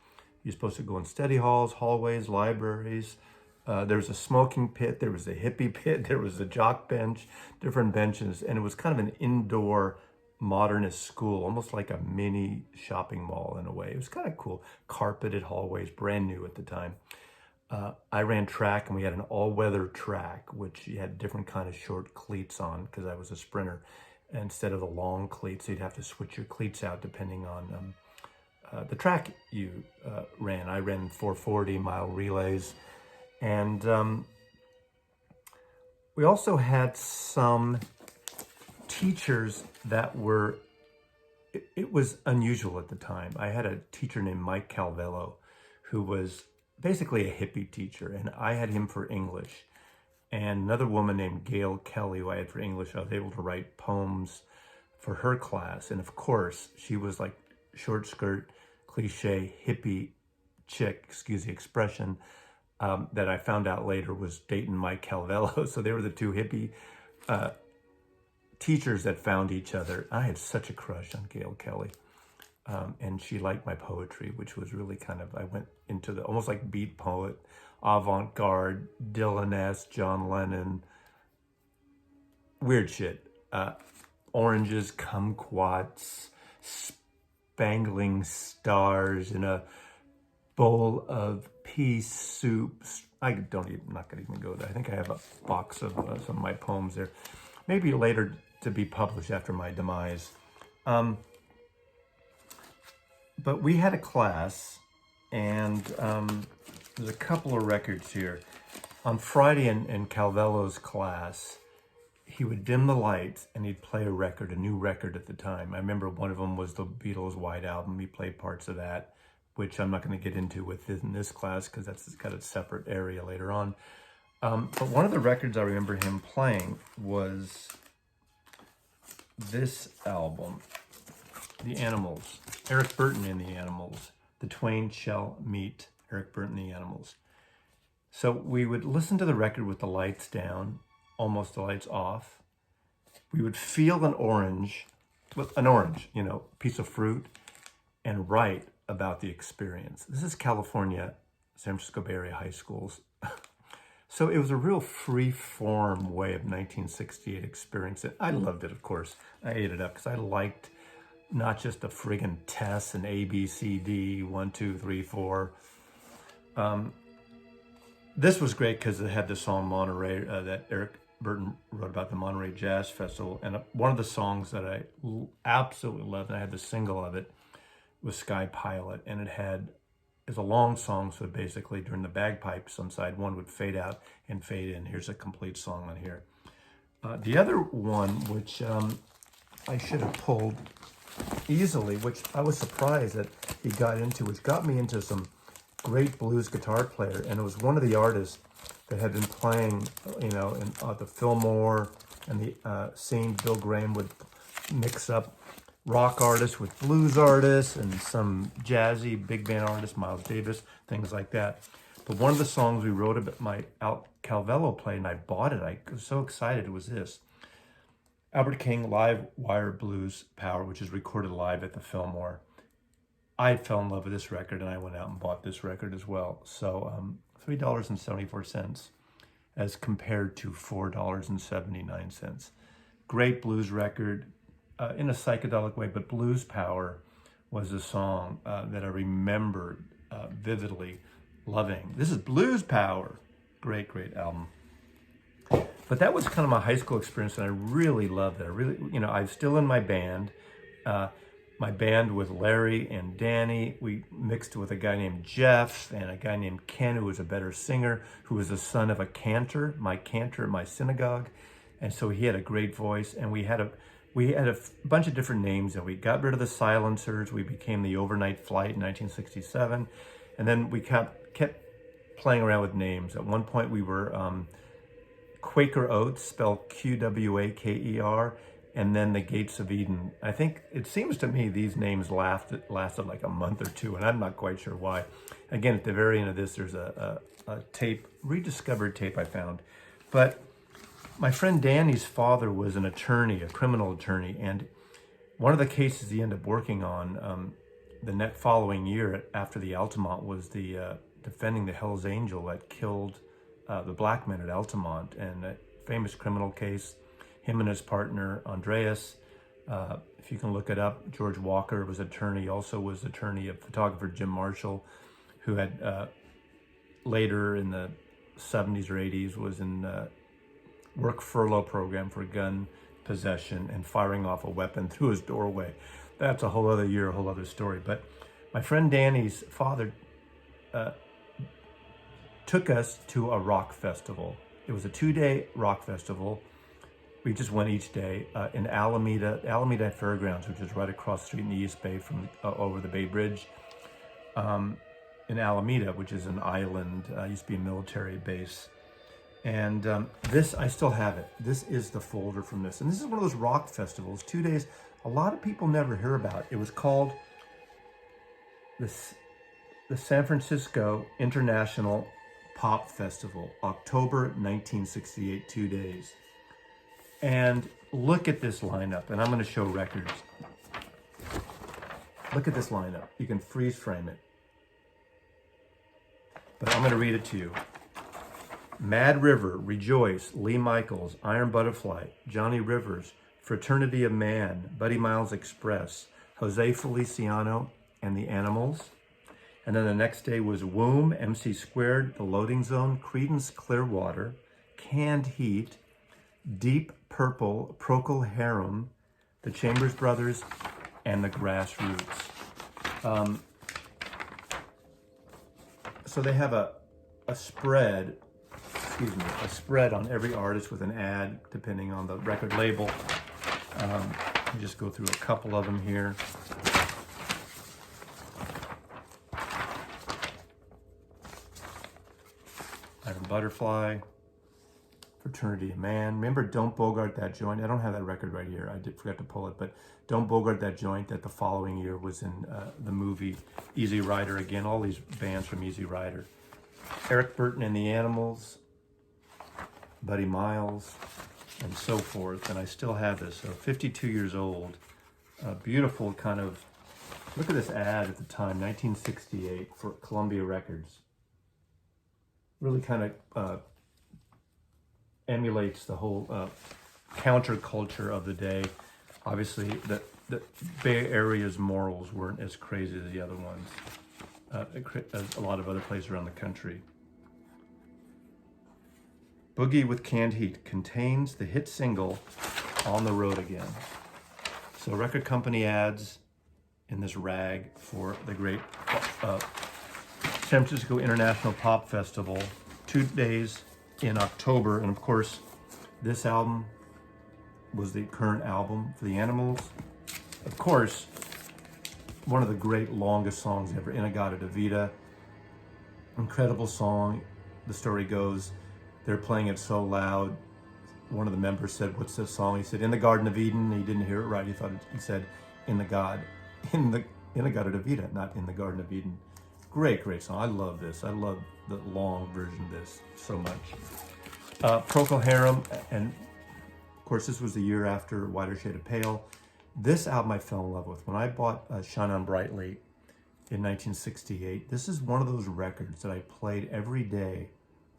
You're supposed to go in study halls, hallways, libraries. There was a smoking pit, there was a hippie pit, there was a jock bench, different benches, and it was kind of an indoor modernist school, almost like a mini shopping mall in a way. It was kind of cool. Carpeted hallways, brand new at the time. I ran track, and we had an all-weather track, which you had different kind of short cleats on because I was a sprinter. Instead of the long cleats, you'd have to switch your cleats out depending on the track you ran. I ran 440-mile relays. And we also had some teachers that were, it was unusual at the time. I had a teacher named Mike Calvello, who was basically a hippie teacher, and I had him for English. And another woman named Gail Kelly, who I had for English, I was able to write poems for her class. And of course, she was like short skirt, cliche, hippie chick, excuse the expression, that I found out later was dating Mike Calvello. So they were the two hippie teachers that found each other. I had such a crush on Gail Kelly. and she liked my poetry, which was really kind of, I went into the almost like beat poet, avant-garde, Dylan-esque, John Lennon, weird shit. Oranges, kumquats, spangling stars in a bowl of pea soup. I'm not gonna even go there. I think I have a box of some of my poems there. Maybe later to be published after my demise. But we had a class, and there's a couple of records here. On Friday in Calvello's class, he would dim the lights and he'd play a record, a new record at the time. I remember one of them was the Beatles' White Album. He played parts of that, which I'm not going to get into in this class because that's got a separate area later on. But one of the records I remember him playing was this album, The Animals. Eric Burton and the Animals. The Twain Shall Meet, Eric Burton and the Animals. So we would listen to the record with the lights down, almost the lights off. We would feel an orange, piece of fruit, and write about the experience. This is California, San Francisco Bay Area high schools. So it was a real free-form way of 1968 experience. I loved it, of course. I ate it up because I liked not just the friggin' tests and A, B, C, D, 1, 2, 3, 4. This was great because it had the song Monterey that Eric Burton wrote about the Monterey Jazz Festival. And one of the songs that I absolutely loved, and I had the single of it, was Sky Pilot. And it's a long song, so basically during the bagpipes on side one would fade out and fade in. Here's a complete song on here. The other one, which I should have pulled easily, which I was surprised that he got into, which got me into some great blues guitar player, and it was one of the artists that had been playing, in the Fillmore and the scene. Bill Graham would mix up rock artists with blues artists and some jazzy big band artists, Miles Davis, things like that. But one of the songs we wrote about, my Calvello played, and I bought it. I was so excited. It was this. Albert King Live Wire Blues Power, which is recorded live at the Fillmore. I fell in love with this record, and I went out and bought this record as well. So $3.74 as compared to $4.79. Great blues record in a psychedelic way, but Blues Power was a song that I remember vividly loving. This is Blues Power. Great, great album. But that was kind of my high school experience, and I really loved it. I'm still in my band. My band with Larry and Danny. We mixed with a guy named Jeff and a guy named Ken, who was a better singer, who was the son of a cantor at my synagogue. And so he had a great voice, and we had a bunch of different names, and we got rid of the silencers. We became the Overnight Flight in 1967. And then we kept playing around with names. At one point we were Quaker Oats, spelled Quaker, and then the Gates of Eden. I think, it seems to me, these names lasted like a month or two, and I'm not quite sure why. Again, at the very end of this, there's a tape, rediscovered tape I found. But my friend Danny's father was an attorney, a criminal attorney, and one of the cases he ended up working on the following year after the Altamont was the defending the Hells Angel that killed the black men at Altamont, and a famous criminal case. Him and his partner, Andreas, if you can look it up, George Walker was attorney, also was attorney of photographer Jim Marshall, who had later in the 70s or 80s was in work furlough program for gun possession and firing off a weapon through his doorway. That's a whole other year, a whole other story. But my friend Danny's father took us to a rock festival. It was a 2-day rock festival. We just went each day in Alameda Fairgrounds, which is right across the street in the East Bay from over the Bay Bridge. In Alameda, which is an island, used to be a military base. And this, I still have it. This is the folder from this. And this is one of those rock festivals, 2 days. A lot of people never hear about. It was called the San Francisco International Pop Festival, October 1968, 2 days. And look at this lineup, and I'm going to show records. Look at this lineup. You can freeze frame it. But I'm going to read it to you. Mad River, Rejoice, Lee Michaels, Iron Butterfly, Johnny Rivers, Fraternity of Man, Buddy Miles Express, Jose Feliciano, and the Animals. And then the next day was Womb, MC Squared, The Loading Zone, Creedence Clearwater, Canned Heat, Deep Purple, Procol Harum, the Chambers Brothers, and the Grassroots. So they have a spread, a spread on every artist with an ad depending on the record label. Let me just go through a couple of them here. Iron Butterfly, Fraternity of Man. Remember Don't Bogart That Joint? I don't have that record right here. I forgot to pull it, but Don't Bogart That Joint that the following year was in the movie Easy Rider. Again, all these bands from Easy Rider. Eric Burton and the Animals, Buddy Miles, and so forth. And I still have this. So 52 years old. A beautiful kind of, look at this ad at the time, 1968 for Columbia Records. Really kind of emulates the whole counterculture of the day. Obviously, the Bay Area's morals weren't as crazy as the other ones, as a lot of other places around the country. Boogie with Canned Heat contains the hit single On the Road Again. So record company ads in this rag for the great San Francisco International Pop Festival, 2 days in October. And of course, this album was the current album for the Animals. Of course, one of the great longest songs ever, In-A-Gadda-Da-Vida. Incredible song. The story goes, they're playing it so loud. One of the members said, "What's this song?" He said, "In the Garden of Eden." He didn't hear it right. He thought he said, in the In-A-Gadda-Da-Vida, not In the Garden of Eden. Great song. I love this. I love the long version of this so much. Procol Harum, and of course this was the year after Whiter Shade of Pale. This album I fell in love with. When I bought Shine On Brightly in 1968, this is one of those records that I played every day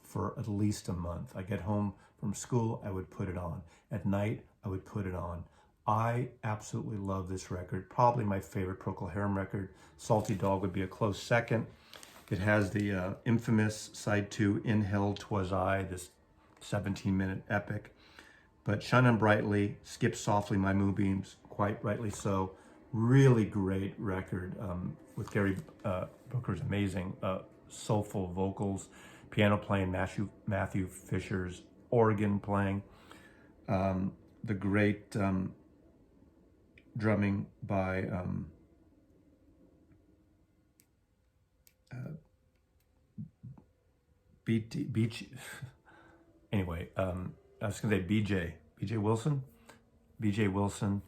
for at least a month. I get home from school, I would put it on. At night, I would put it on. I absolutely love this record. Probably my favorite Procol Harum record. Salty Dog would be a close second. It has the infamous side 2, In Hell 'Twas I, this 17-minute epic. But Shine On Brightly, Skip Softly, My Moonbeams, quite rightly so. Really great record with Gary Booker's amazing soulful vocals, piano playing, Matthew Fisher's organ playing, the great drumming by anyway, I was gonna say BJ Wilson,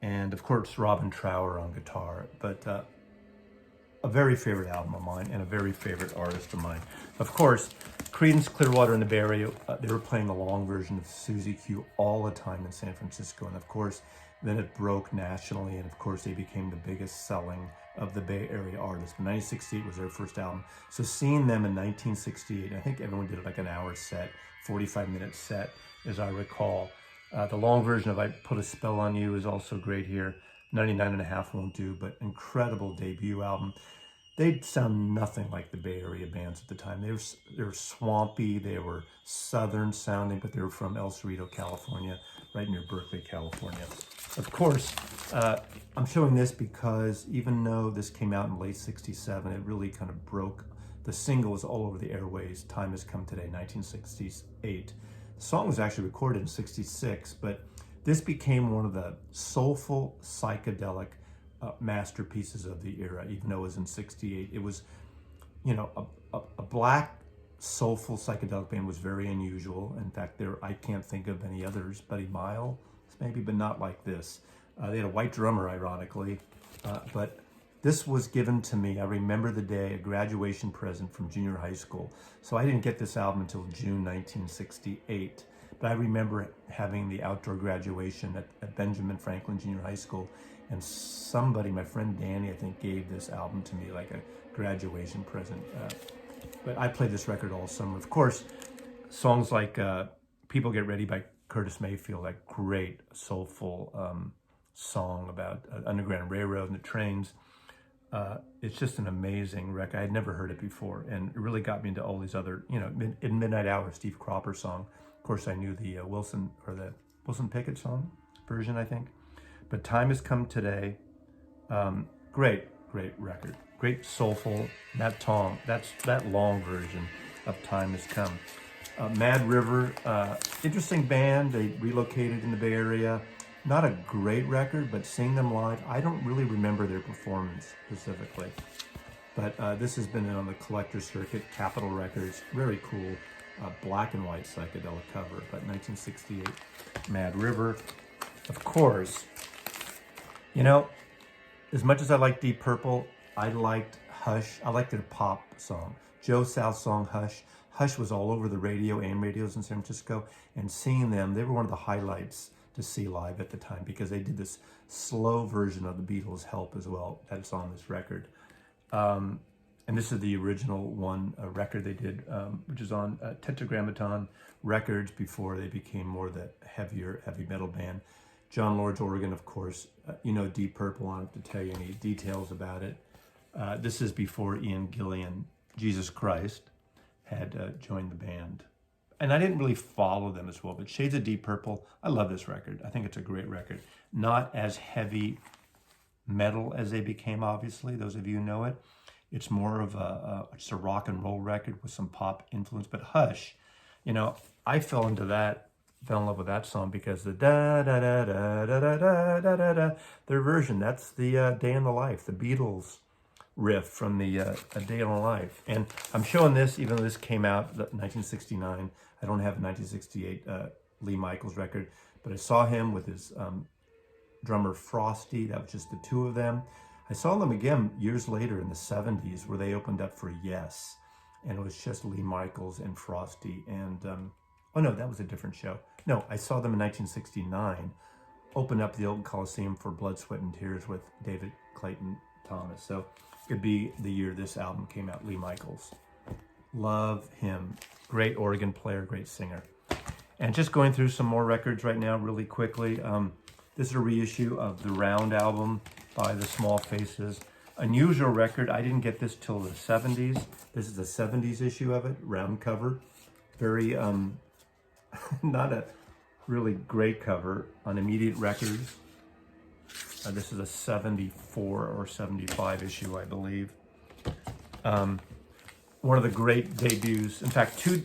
and of course Robin Trower on guitar. But a very favorite album of mine and a very favorite artist of mine. Of course, Creedence Clearwater in the Bay Area, they were playing the long version of Susie Q all the time in San Francisco, and of course then it broke nationally, and of course they became the biggest selling of the Bay Area artists. But 1968 was their first album. So seeing them in 1968, I think everyone did like an hour set, 45-minute set, as I recall. The long version of I Put a Spell on You is also great here. 99.5 won't do, but incredible debut album. They sound nothing like the Bay Area bands at the time. They were swampy, they were southern sounding, but they were from El Cerrito, California, right near Berkeley, California. Of course, I'm showing this because even though this came out in late 67, it really kind of broke the singles all over the airways. Time Has Come Today, 1968. The song was actually recorded in 66, but this became one of the soulful, psychedelic masterpieces of the era, even though it was in 68. It was, you know, a black, soulful psychedelic band was very unusual. In fact, I can't think of any others. Buddy Miles, maybe, but not like this. They had a white drummer, ironically, but this was given to me, I remember the day, a graduation present from junior high school. So I didn't get this album until June 1968. But I remember having the outdoor graduation at Benjamin Franklin Junior High School, and somebody, my friend Danny, I think, gave this album to me like a graduation present. But I played this record all summer. Of course, songs like People Get Ready by Curtis Mayfield, that great soulful song about Underground Railroad and the trains. It's just an amazing record. I had never heard it before, and it really got me into all these other, in Midnight Hour, Steve Cropper song. Of course, I knew the Wilson Pickett song version, I think. But Time Has Come Today, great record, great soulful. That long version of Time Has Come. Mad River, interesting band. They relocated in the Bay Area. Not a great record, but seeing them live, I don't really remember their performance specifically. But this has been on the collector circuit, Capitol Records, very cool, black and white psychedelic cover, but 1968, Mad River. Of course, as much as I like Deep Purple, I liked Hush. I liked their pop song. Joe South's song, Hush. Hush was all over the radio, AM radios in San Francisco, and seeing them, they were one of the highlights to see live at the time because they did this slow version of the Beatles' Help as well. That's on this record. And this is the original one record they did, which is on Tetragrammaton Records before they became more the heavy metal band. John Lord's organ, of course, Deep Purple. I don't have to tell you any details about it. This is before Ian Gillan, Jesus Christ, had joined the band. And I didn't really follow them as well, but Shades of Deep Purple, I love this record. I think it's a great record. Not as heavy metal as they became, obviously, those of you who know it. It's more of just a rock and roll record with some pop influence. But Hush, I fell in love with that song because the da da da da da da da da da da, their version, that's the Day in the Life, the Beatles riff from the A Day in the Life. And I'm showing this, even though this came out in 1969. I don't have a 1968 Lee Michaels record, but I saw him with his drummer Frosty. That was just the two of them. I saw them again years later in the 70s where they opened up for Yes, and it was just Lee Michaels and Frosty. And oh no, that was a different show. No, I saw them in 1969 open up the old Coliseum for Blood, Sweat, and Tears with David Clayton Thomas. So it'd be the year this album came out, Lee Michaels. Love him. Great organ player, great singer. And just going through some more records right now really quickly. This is a reissue of the Round album by the Small Faces. Unusual record. I didn't get this till the 70s. This is the 70s issue of it, round cover. Very, not a really great cover on Immediate Records. This is a 74 or 75 issue, I believe. One of the great debuts, in fact, two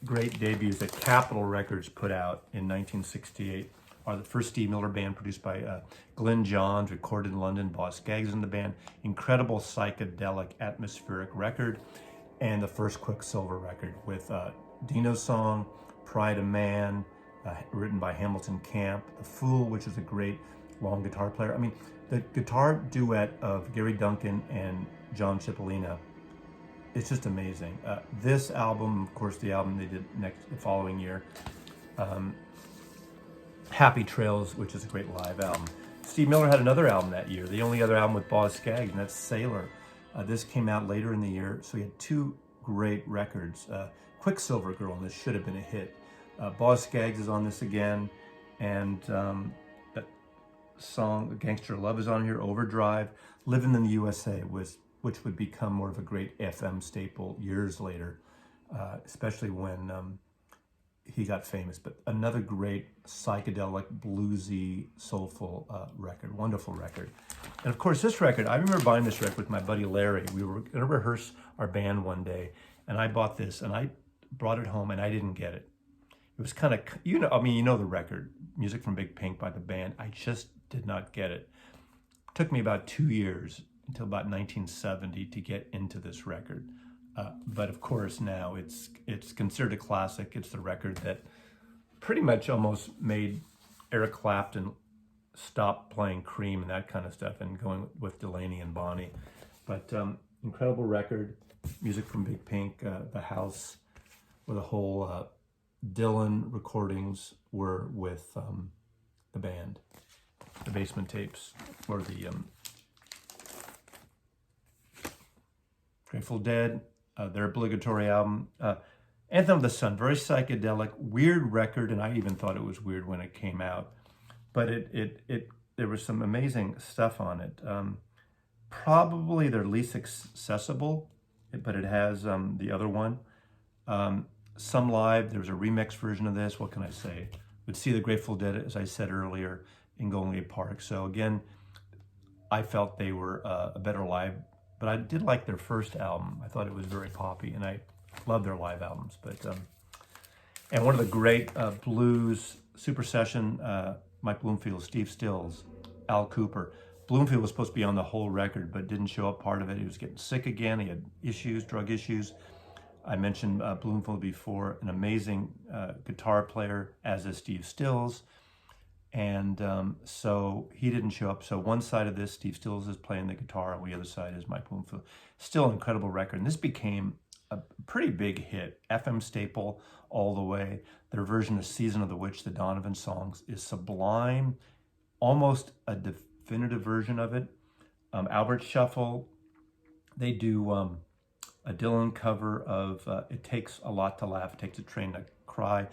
great debuts that Capitol Records put out in 1968 are the first Steve Miller Band produced by Glyn Johns, recorded in London, Boss Skaggs in the band. Incredible psychedelic atmospheric record. And the first Quicksilver record with Dino's song, Pride of Man, written by Hamilton Camp. The Fool, which is a great long guitar player. I mean, the guitar duet of Gary Duncan and John Cipollina, it's just amazing. This album, of course, the album they did the following year, Happy Trails, which is a great live album. Steve Miller had another album that year, the only other album with Boz Scaggs, and that's Sailor. This came out later in the year, so he had two great records. Quicksilver Girl, and this should have been a hit. Boz Scaggs is on this again, and that song, Gangster Love, is on here. Overdrive. Living in the USA, which would become more of a great FM staple years later, especially when he got famous. But another great psychedelic, bluesy, soulful record. Wonderful record. And of course, this record, I remember buying this record with my buddy Larry. We were going to rehearse our band one day, and I bought this, and I brought it home, and I didn't get it. It was kind of, you know the record, Music from Big Pink by the band. I just did not get it. It took me about 2 years until about 1970 to get into this record. But of course now it's considered a classic. It's the record that pretty much almost made Eric Clapton stop playing Cream and that kind of stuff and going with Delaney and Bonnie. But incredible record, Music from Big Pink, the house with a whole Dylan recordings were with the band. The Basement Tapes, or the Grateful Dead, their obligatory album. Anthem of the Sun, very psychedelic, weird record, and I even thought it was weird when it came out. But there was some amazing stuff on it. Probably their least accessible, but it has the other one. Some live, there was a remix version of this. What can I say? Would see the Grateful Dead, as I said earlier, in Golden Gate Park. So again, I felt they were a better live, but I did like their first album. I thought it was very poppy, and I love their live albums. But and one of the great blues super session, Mike Bloomfield, Steve Stills, Al Cooper. Bloomfield was supposed to be on the whole record, but didn't show up part of it. He was getting sick again. He had issues, drug issues. I mentioned Bloomfield before, an amazing guitar player, as is Steve Stills. And so he didn't show up. So one side of this, Steve Stills is playing the guitar, and the other side is Mike Bloomfield. Still an incredible record. And this became a pretty big hit, FM staple all the way. Their version of Season of the Witch, the Donovan songs, is sublime, almost a definitive version of it. Albert Shuffle, they do a Dylan cover of It Takes a Lot to Laugh, It Takes a Train to Cry.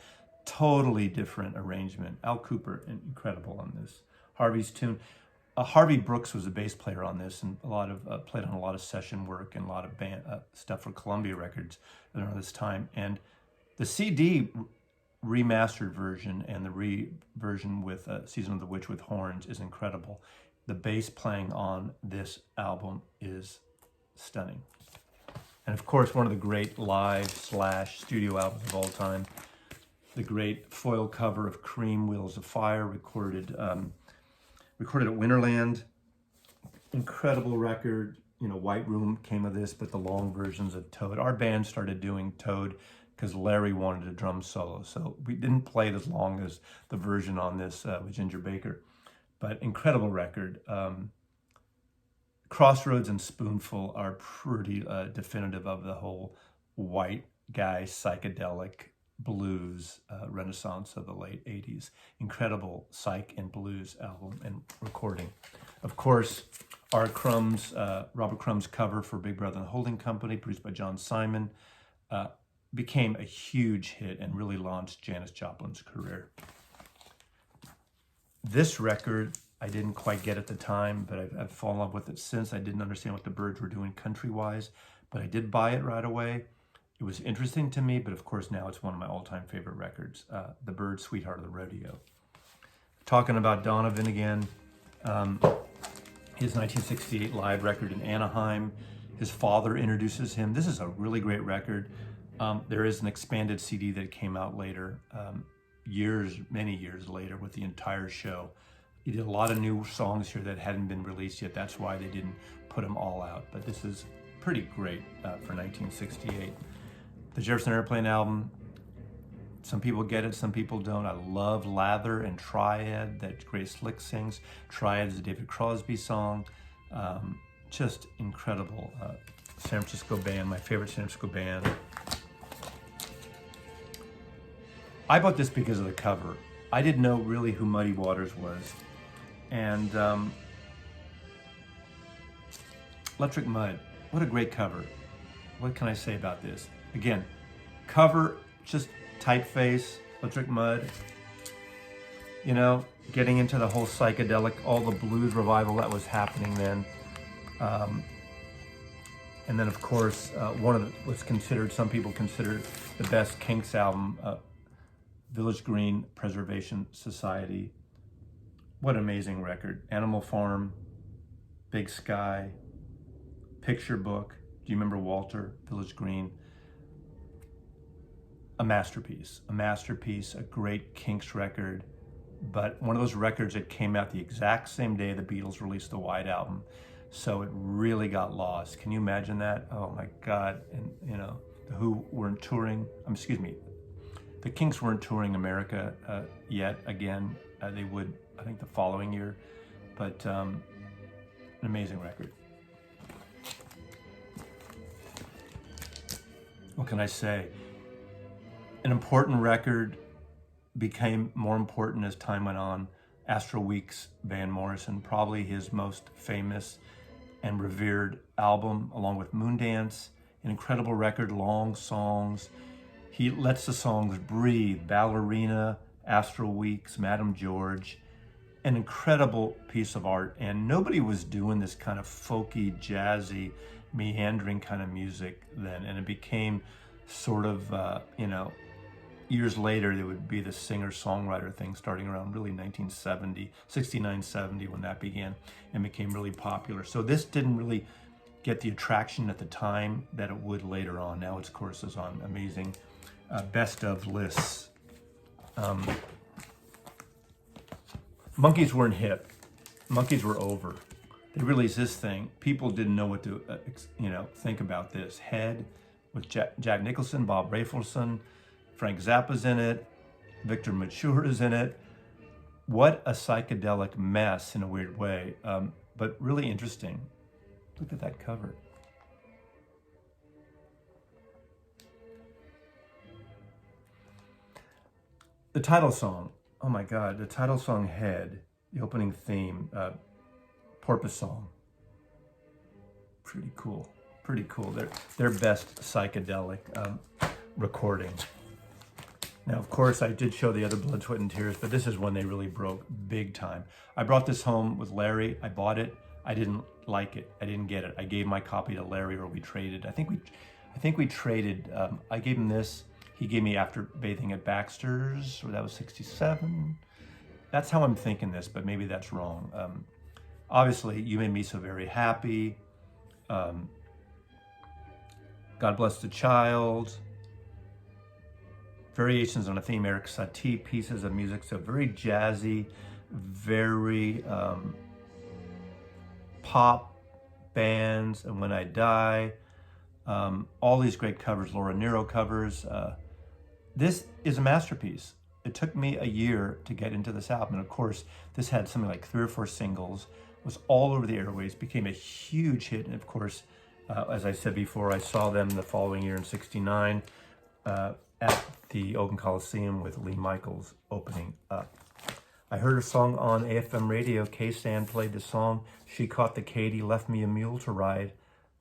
Totally different arrangement. Al Cooper, incredible on this. Harvey's tune. Harvey Brooks was a bass player on this, and a lot of played on a lot of session work and a lot of band stuff for Columbia Records around this time. And the CD remastered version and the version with Season of the Witch with horns is incredible. The bass playing on this album is stunning. And of course, one of the great live/studio albums of all time, the great foil cover of Cream, Wheels of Fire, recorded at Winterland. Incredible record. You know, White Room came of this, but the long versions of Toad. Our band started doing Toad because Larry wanted a drum solo. So we didn't play it as long as the version on this with Ginger Baker. But incredible record. Crossroads and Spoonful are pretty definitive of the whole white guy psychedelic blues renaissance of the late 80s. Incredible psych and blues album and recording. Of course, Robert Crumb's cover for Big Brother and the Holding Company, produced by John Simon, became a huge hit and really launched Janis Joplin's career. This record I didn't quite get at the time, but I've fallen in love with it since. I didn't understand what the Byrds were doing country-wise, but I did buy it right away. It was interesting to me, but of course now it's one of my all-time favorite records, The Byrds' Sweetheart of the Rodeo. Talking about Donovan again, his 1968 live record in Anaheim. His father introduces him. This is a really great record. There is an expanded CD that came out later, many years later, with the entire show. He did a lot of new songs here that hadn't been released yet. That's why they didn't put them all out. But this is pretty great for 1968. The Jefferson Airplane album, some people get it, some people don't. I love Lather and Triad that Grace Slick sings. Triad is a David Crosby song. Just incredible. San Francisco band, my favorite San Francisco band. I bought this because of the cover. I didn't know really who Muddy Waters was. And Electric Mud, what a great cover. What can I say about this? Again, cover, just typeface, Electric Mud. You know, getting into the whole psychedelic, all the blues revival that was happening then. And then of course, one of what's considered, some people consider the best Kinks album, Village Green Preservation Society. What an amazing record. Animal Farm, Big Sky, Picture Book. Do you remember Walter, Village Green? A masterpiece, a great Kinks record, but one of those records that came out the exact same day the Beatles released the White Album. So it really got lost. Can you imagine that? Oh my God. And you know, the Who weren't touring, the Kinks weren't touring America yet again. They would, I think, the following year, but an amazing record. What can I say? An important record, became more important as time went on. Astral Weeks, Van Morrison, probably his most famous and revered album, along with Moondance, an incredible record, long songs. He lets the songs breathe. Ballerina, Astral Weeks, Madame George, an incredible piece of art. And nobody was doing this kind of folky, jazzy, meandering kind of music then. And it became sort of, years later, there would be the singer-songwriter thing starting around really 1970, 69, 70, when that began and became really popular. So this didn't really get the attraction at the time that it would later on. Now it's, of course, is on amazing best of lists. Monkeys weren't hip. Monkeys were over. They released this thing. People didn't know what to, think about this. Head with Jack Nicholson, Bob Rafelson, Frank Zappa's in it, Victor Mature is in it. What a psychedelic mess in a weird way, but really interesting. Look at that cover. The title song, oh my God, the title song Head, the opening theme, Porpoise Song. Pretty cool, pretty cool. Their best psychedelic recording. Now, of course, I did show the other Blood, Sweat, and Tears, but this is when they really broke big time. I brought this home with Larry. I bought it. I didn't like it. I didn't get it. I gave my copy to Larry, or we traded. I think we traded. I gave him this. He gave me After Bathing at Baxter's, or that was 67. That's how I'm thinking this, but maybe that's wrong. Obviously, You Made Me So Very Happy. God Bless the Child. Variations on a Theme, Eric Satie pieces of music. So very jazzy, very pop bands, and When I Die. All these great covers, Laura Nyro covers. This is a masterpiece. It took me a year to get into this album. And of course, this had something like 3 or 4 singles, was all over the airwaves, became a huge hit. And of course, as I said before, I saw them the following year in 69 at the Oakland Coliseum with Lee Michaels opening up. I heard her song on AFM radio. K-Stan played the song. She Caught the Katy, Left Me a Mule to Ride.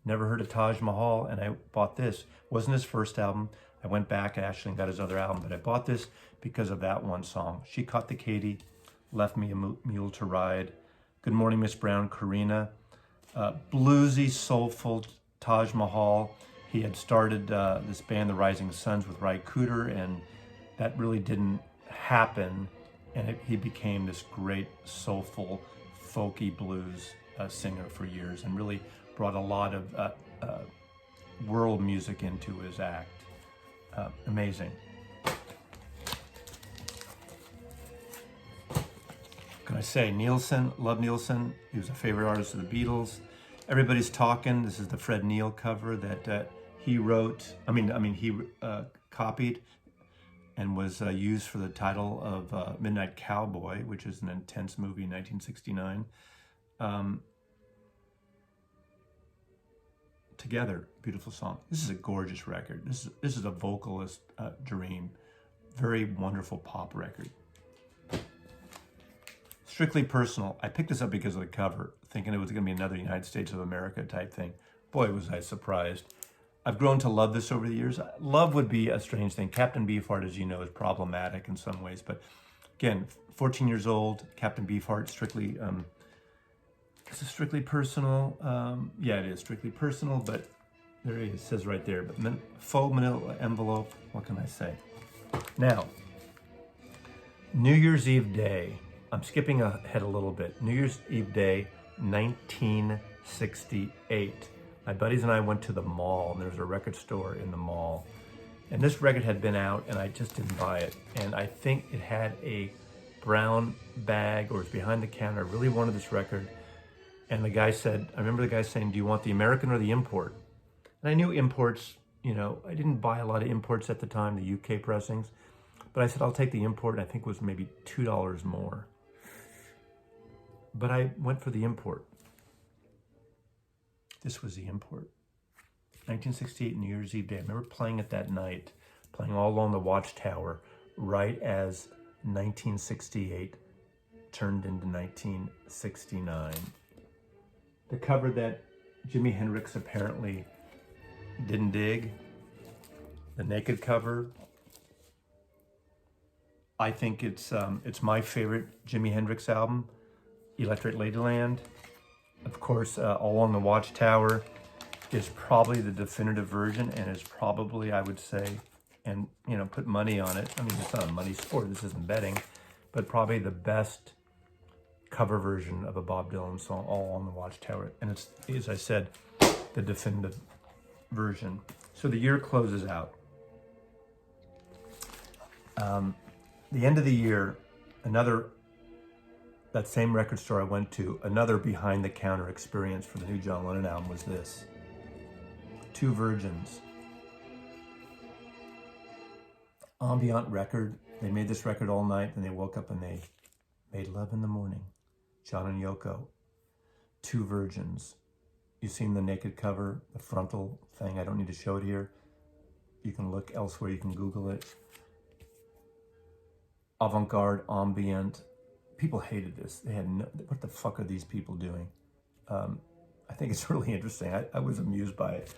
Never heard of Taj Mahal, and I bought this. Wasn't his first album. I went back actually and got his other album, but I bought this because of that one song. She Caught the Katy, Left Me a Mule to Ride. Good Morning, Miss Brown, Karina. Bluesy, soulful Taj Mahal. He had started this band, the Rising Suns, with Ry Cooder, and that really didn't happen. And he became this great, soulful, folky blues singer for years, and really brought a lot of world music into his act. Amazing. Can I say Nielsen? Love Nielsen. He was a favorite artist of the Beatles. Everybody's Talking. This is the Fred Neil cover that he wrote. He copied and was used for the title of Midnight Cowboy, which is an intense movie in 1969. Together, beautiful song. This is a gorgeous record. This is a vocalist dream. Very wonderful pop record. Strictly Personal. I picked this up because of the cover, thinking it was going to be another United States of America type thing. Boy, was I surprised. I've grown to love this over the years. Love would be a strange thing. Captain Beefheart, as you know, is problematic in some ways. But again, 14 years old, Captain Beefheart, strictly, is it Strictly Personal? Yeah, it is Strictly Personal, but there it is, it says right there. But faux manila envelope, what can I say? Now, New Year's Eve Day. I'm skipping ahead a little bit. New Year's Eve Day, 1968. My buddies and I went to the mall, and there was a record store in the mall. And this record had been out, and I just didn't buy it. And I think it had a brown bag, or it was behind the counter. I really wanted this record. And the guy said, I remember the guy saying, do you want the American or the import? And I knew imports, I didn't buy a lot of imports at the time, the UK pressings. But I said, I'll take the import. I think it was maybe $2 more. But I went for the import. This was the import. 1968 New Year's Eve Day. I remember playing it that night. playing all along the Watchtower, right as 1968 turned into 1969. The cover that Jimi Hendrix apparently didn't dig, the naked cover, I think it's my favorite Jimi Hendrix album, Electric Ladyland. Of course, All Along the Watchtower is probably the definitive version, and is probably, I would say, and you know, put money on it. I mean, it's not a money sport, this isn't betting, but probably the best cover version of a Bob Dylan song, All Along the Watchtower. And it's, as I said, the definitive version. So the year closes out. The end of the year, that same record store I went to, another behind-the-counter experience for the new John Lennon album was this. Two Virgins. Ambient record. They made this record all night, and they woke up and they made love in the morning. John and Yoko. Two Virgins. You've seen the naked cover, the frontal thing. I don't need to show it here. You can look elsewhere. You can Google it. Avant-garde, ambient. People hated this. They had no, what the fuck are these people doing? I think it's really interesting. I was amused by it.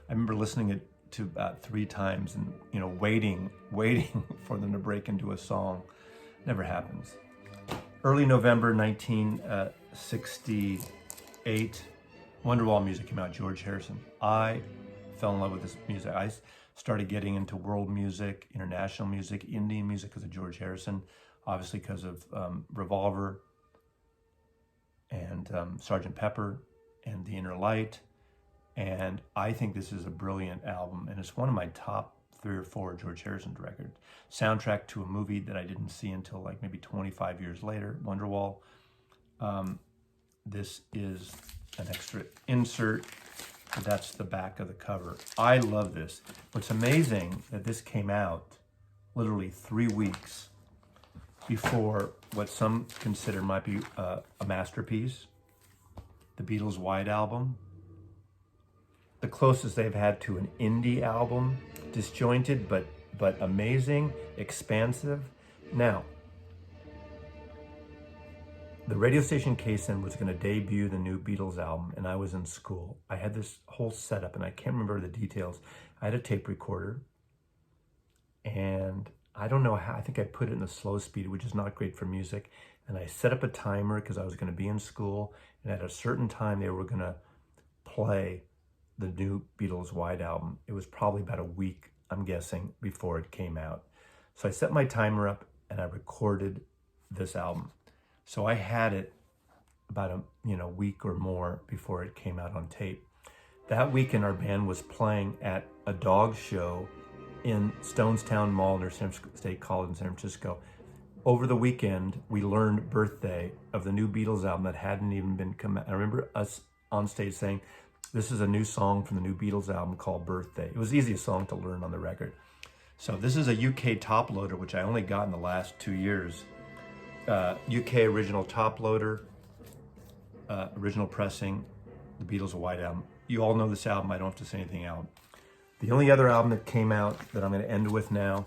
I remember listening it to about 3 times and, you know, waiting for them to break into a song. Never happens. Early November 1968, Wonderwall music came out, George Harrison. I fell in love with this music. I started getting into world music, international music, Indian music because of George Harrison, obviously because of Revolver and Sgt. Pepper and The Inner Light. And I think this is a brilliant album, and it's one of my top 3 or 4 George Harrison records. Soundtrack to a movie that I didn't see until like maybe 25 years later, Wonderwall. This is an extra insert. That's the back of the cover. I love this. What's amazing that this came out literally 3 weeks before what some consider might be a masterpiece, the Beatles' White Album. The closest they've had to an indie album, disjointed but amazing, expansive. Now, the radio station KSN was going to debut the new Beatles album, and I was in school. I had this whole setup, and I can't remember the details. I had a tape recorder, and I don't know how, I think I put it in the slow speed, which is not great for music, and I set up a timer because I was going to be in school, and at a certain time they were going to play the new Beatles White Album. It was probably about a week, I'm guessing, before it came out. So I set my timer up, and I recorded this album. So I had it about a week or more before it came out on tape. That weekend, our band was playing at a dog show in Stonestown Mall near San Francisco State College in San Francisco. Over the weekend, we learned Birthday of the new Beatles album that hadn't even been come out. I remember us on stage saying, this is a new song from the new Beatles album called Birthday. It was the easiest song to learn on the record. So this is a UK top loader, which I only got in the last 2 years. UK original top loader, original pressing, the Beatles' White Album. You all know this album, I don't have to say anything else. The only other album that came out that I'm going to end with now,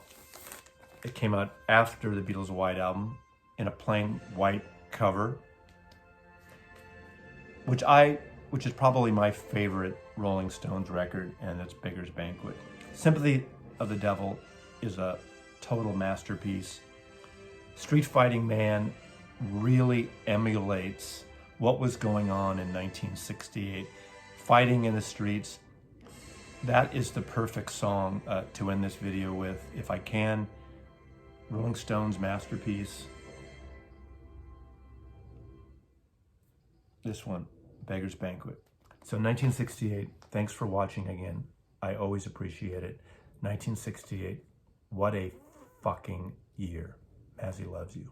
it came out after the Beatles' White Album in a plain white cover, which is probably my favorite Rolling Stones record, and it's Beggar's Banquet. Sympathy of the Devil is a total masterpiece. Street Fighting Man really emulates what was going on in 1968. Fighting in the streets. That is the perfect song to end this video with. If I can, Rolling Stones masterpiece. This one, Beggar's Banquet. So 1968, thanks for watching again. I always appreciate it. 1968, what a fucking year. Mazzy loves you.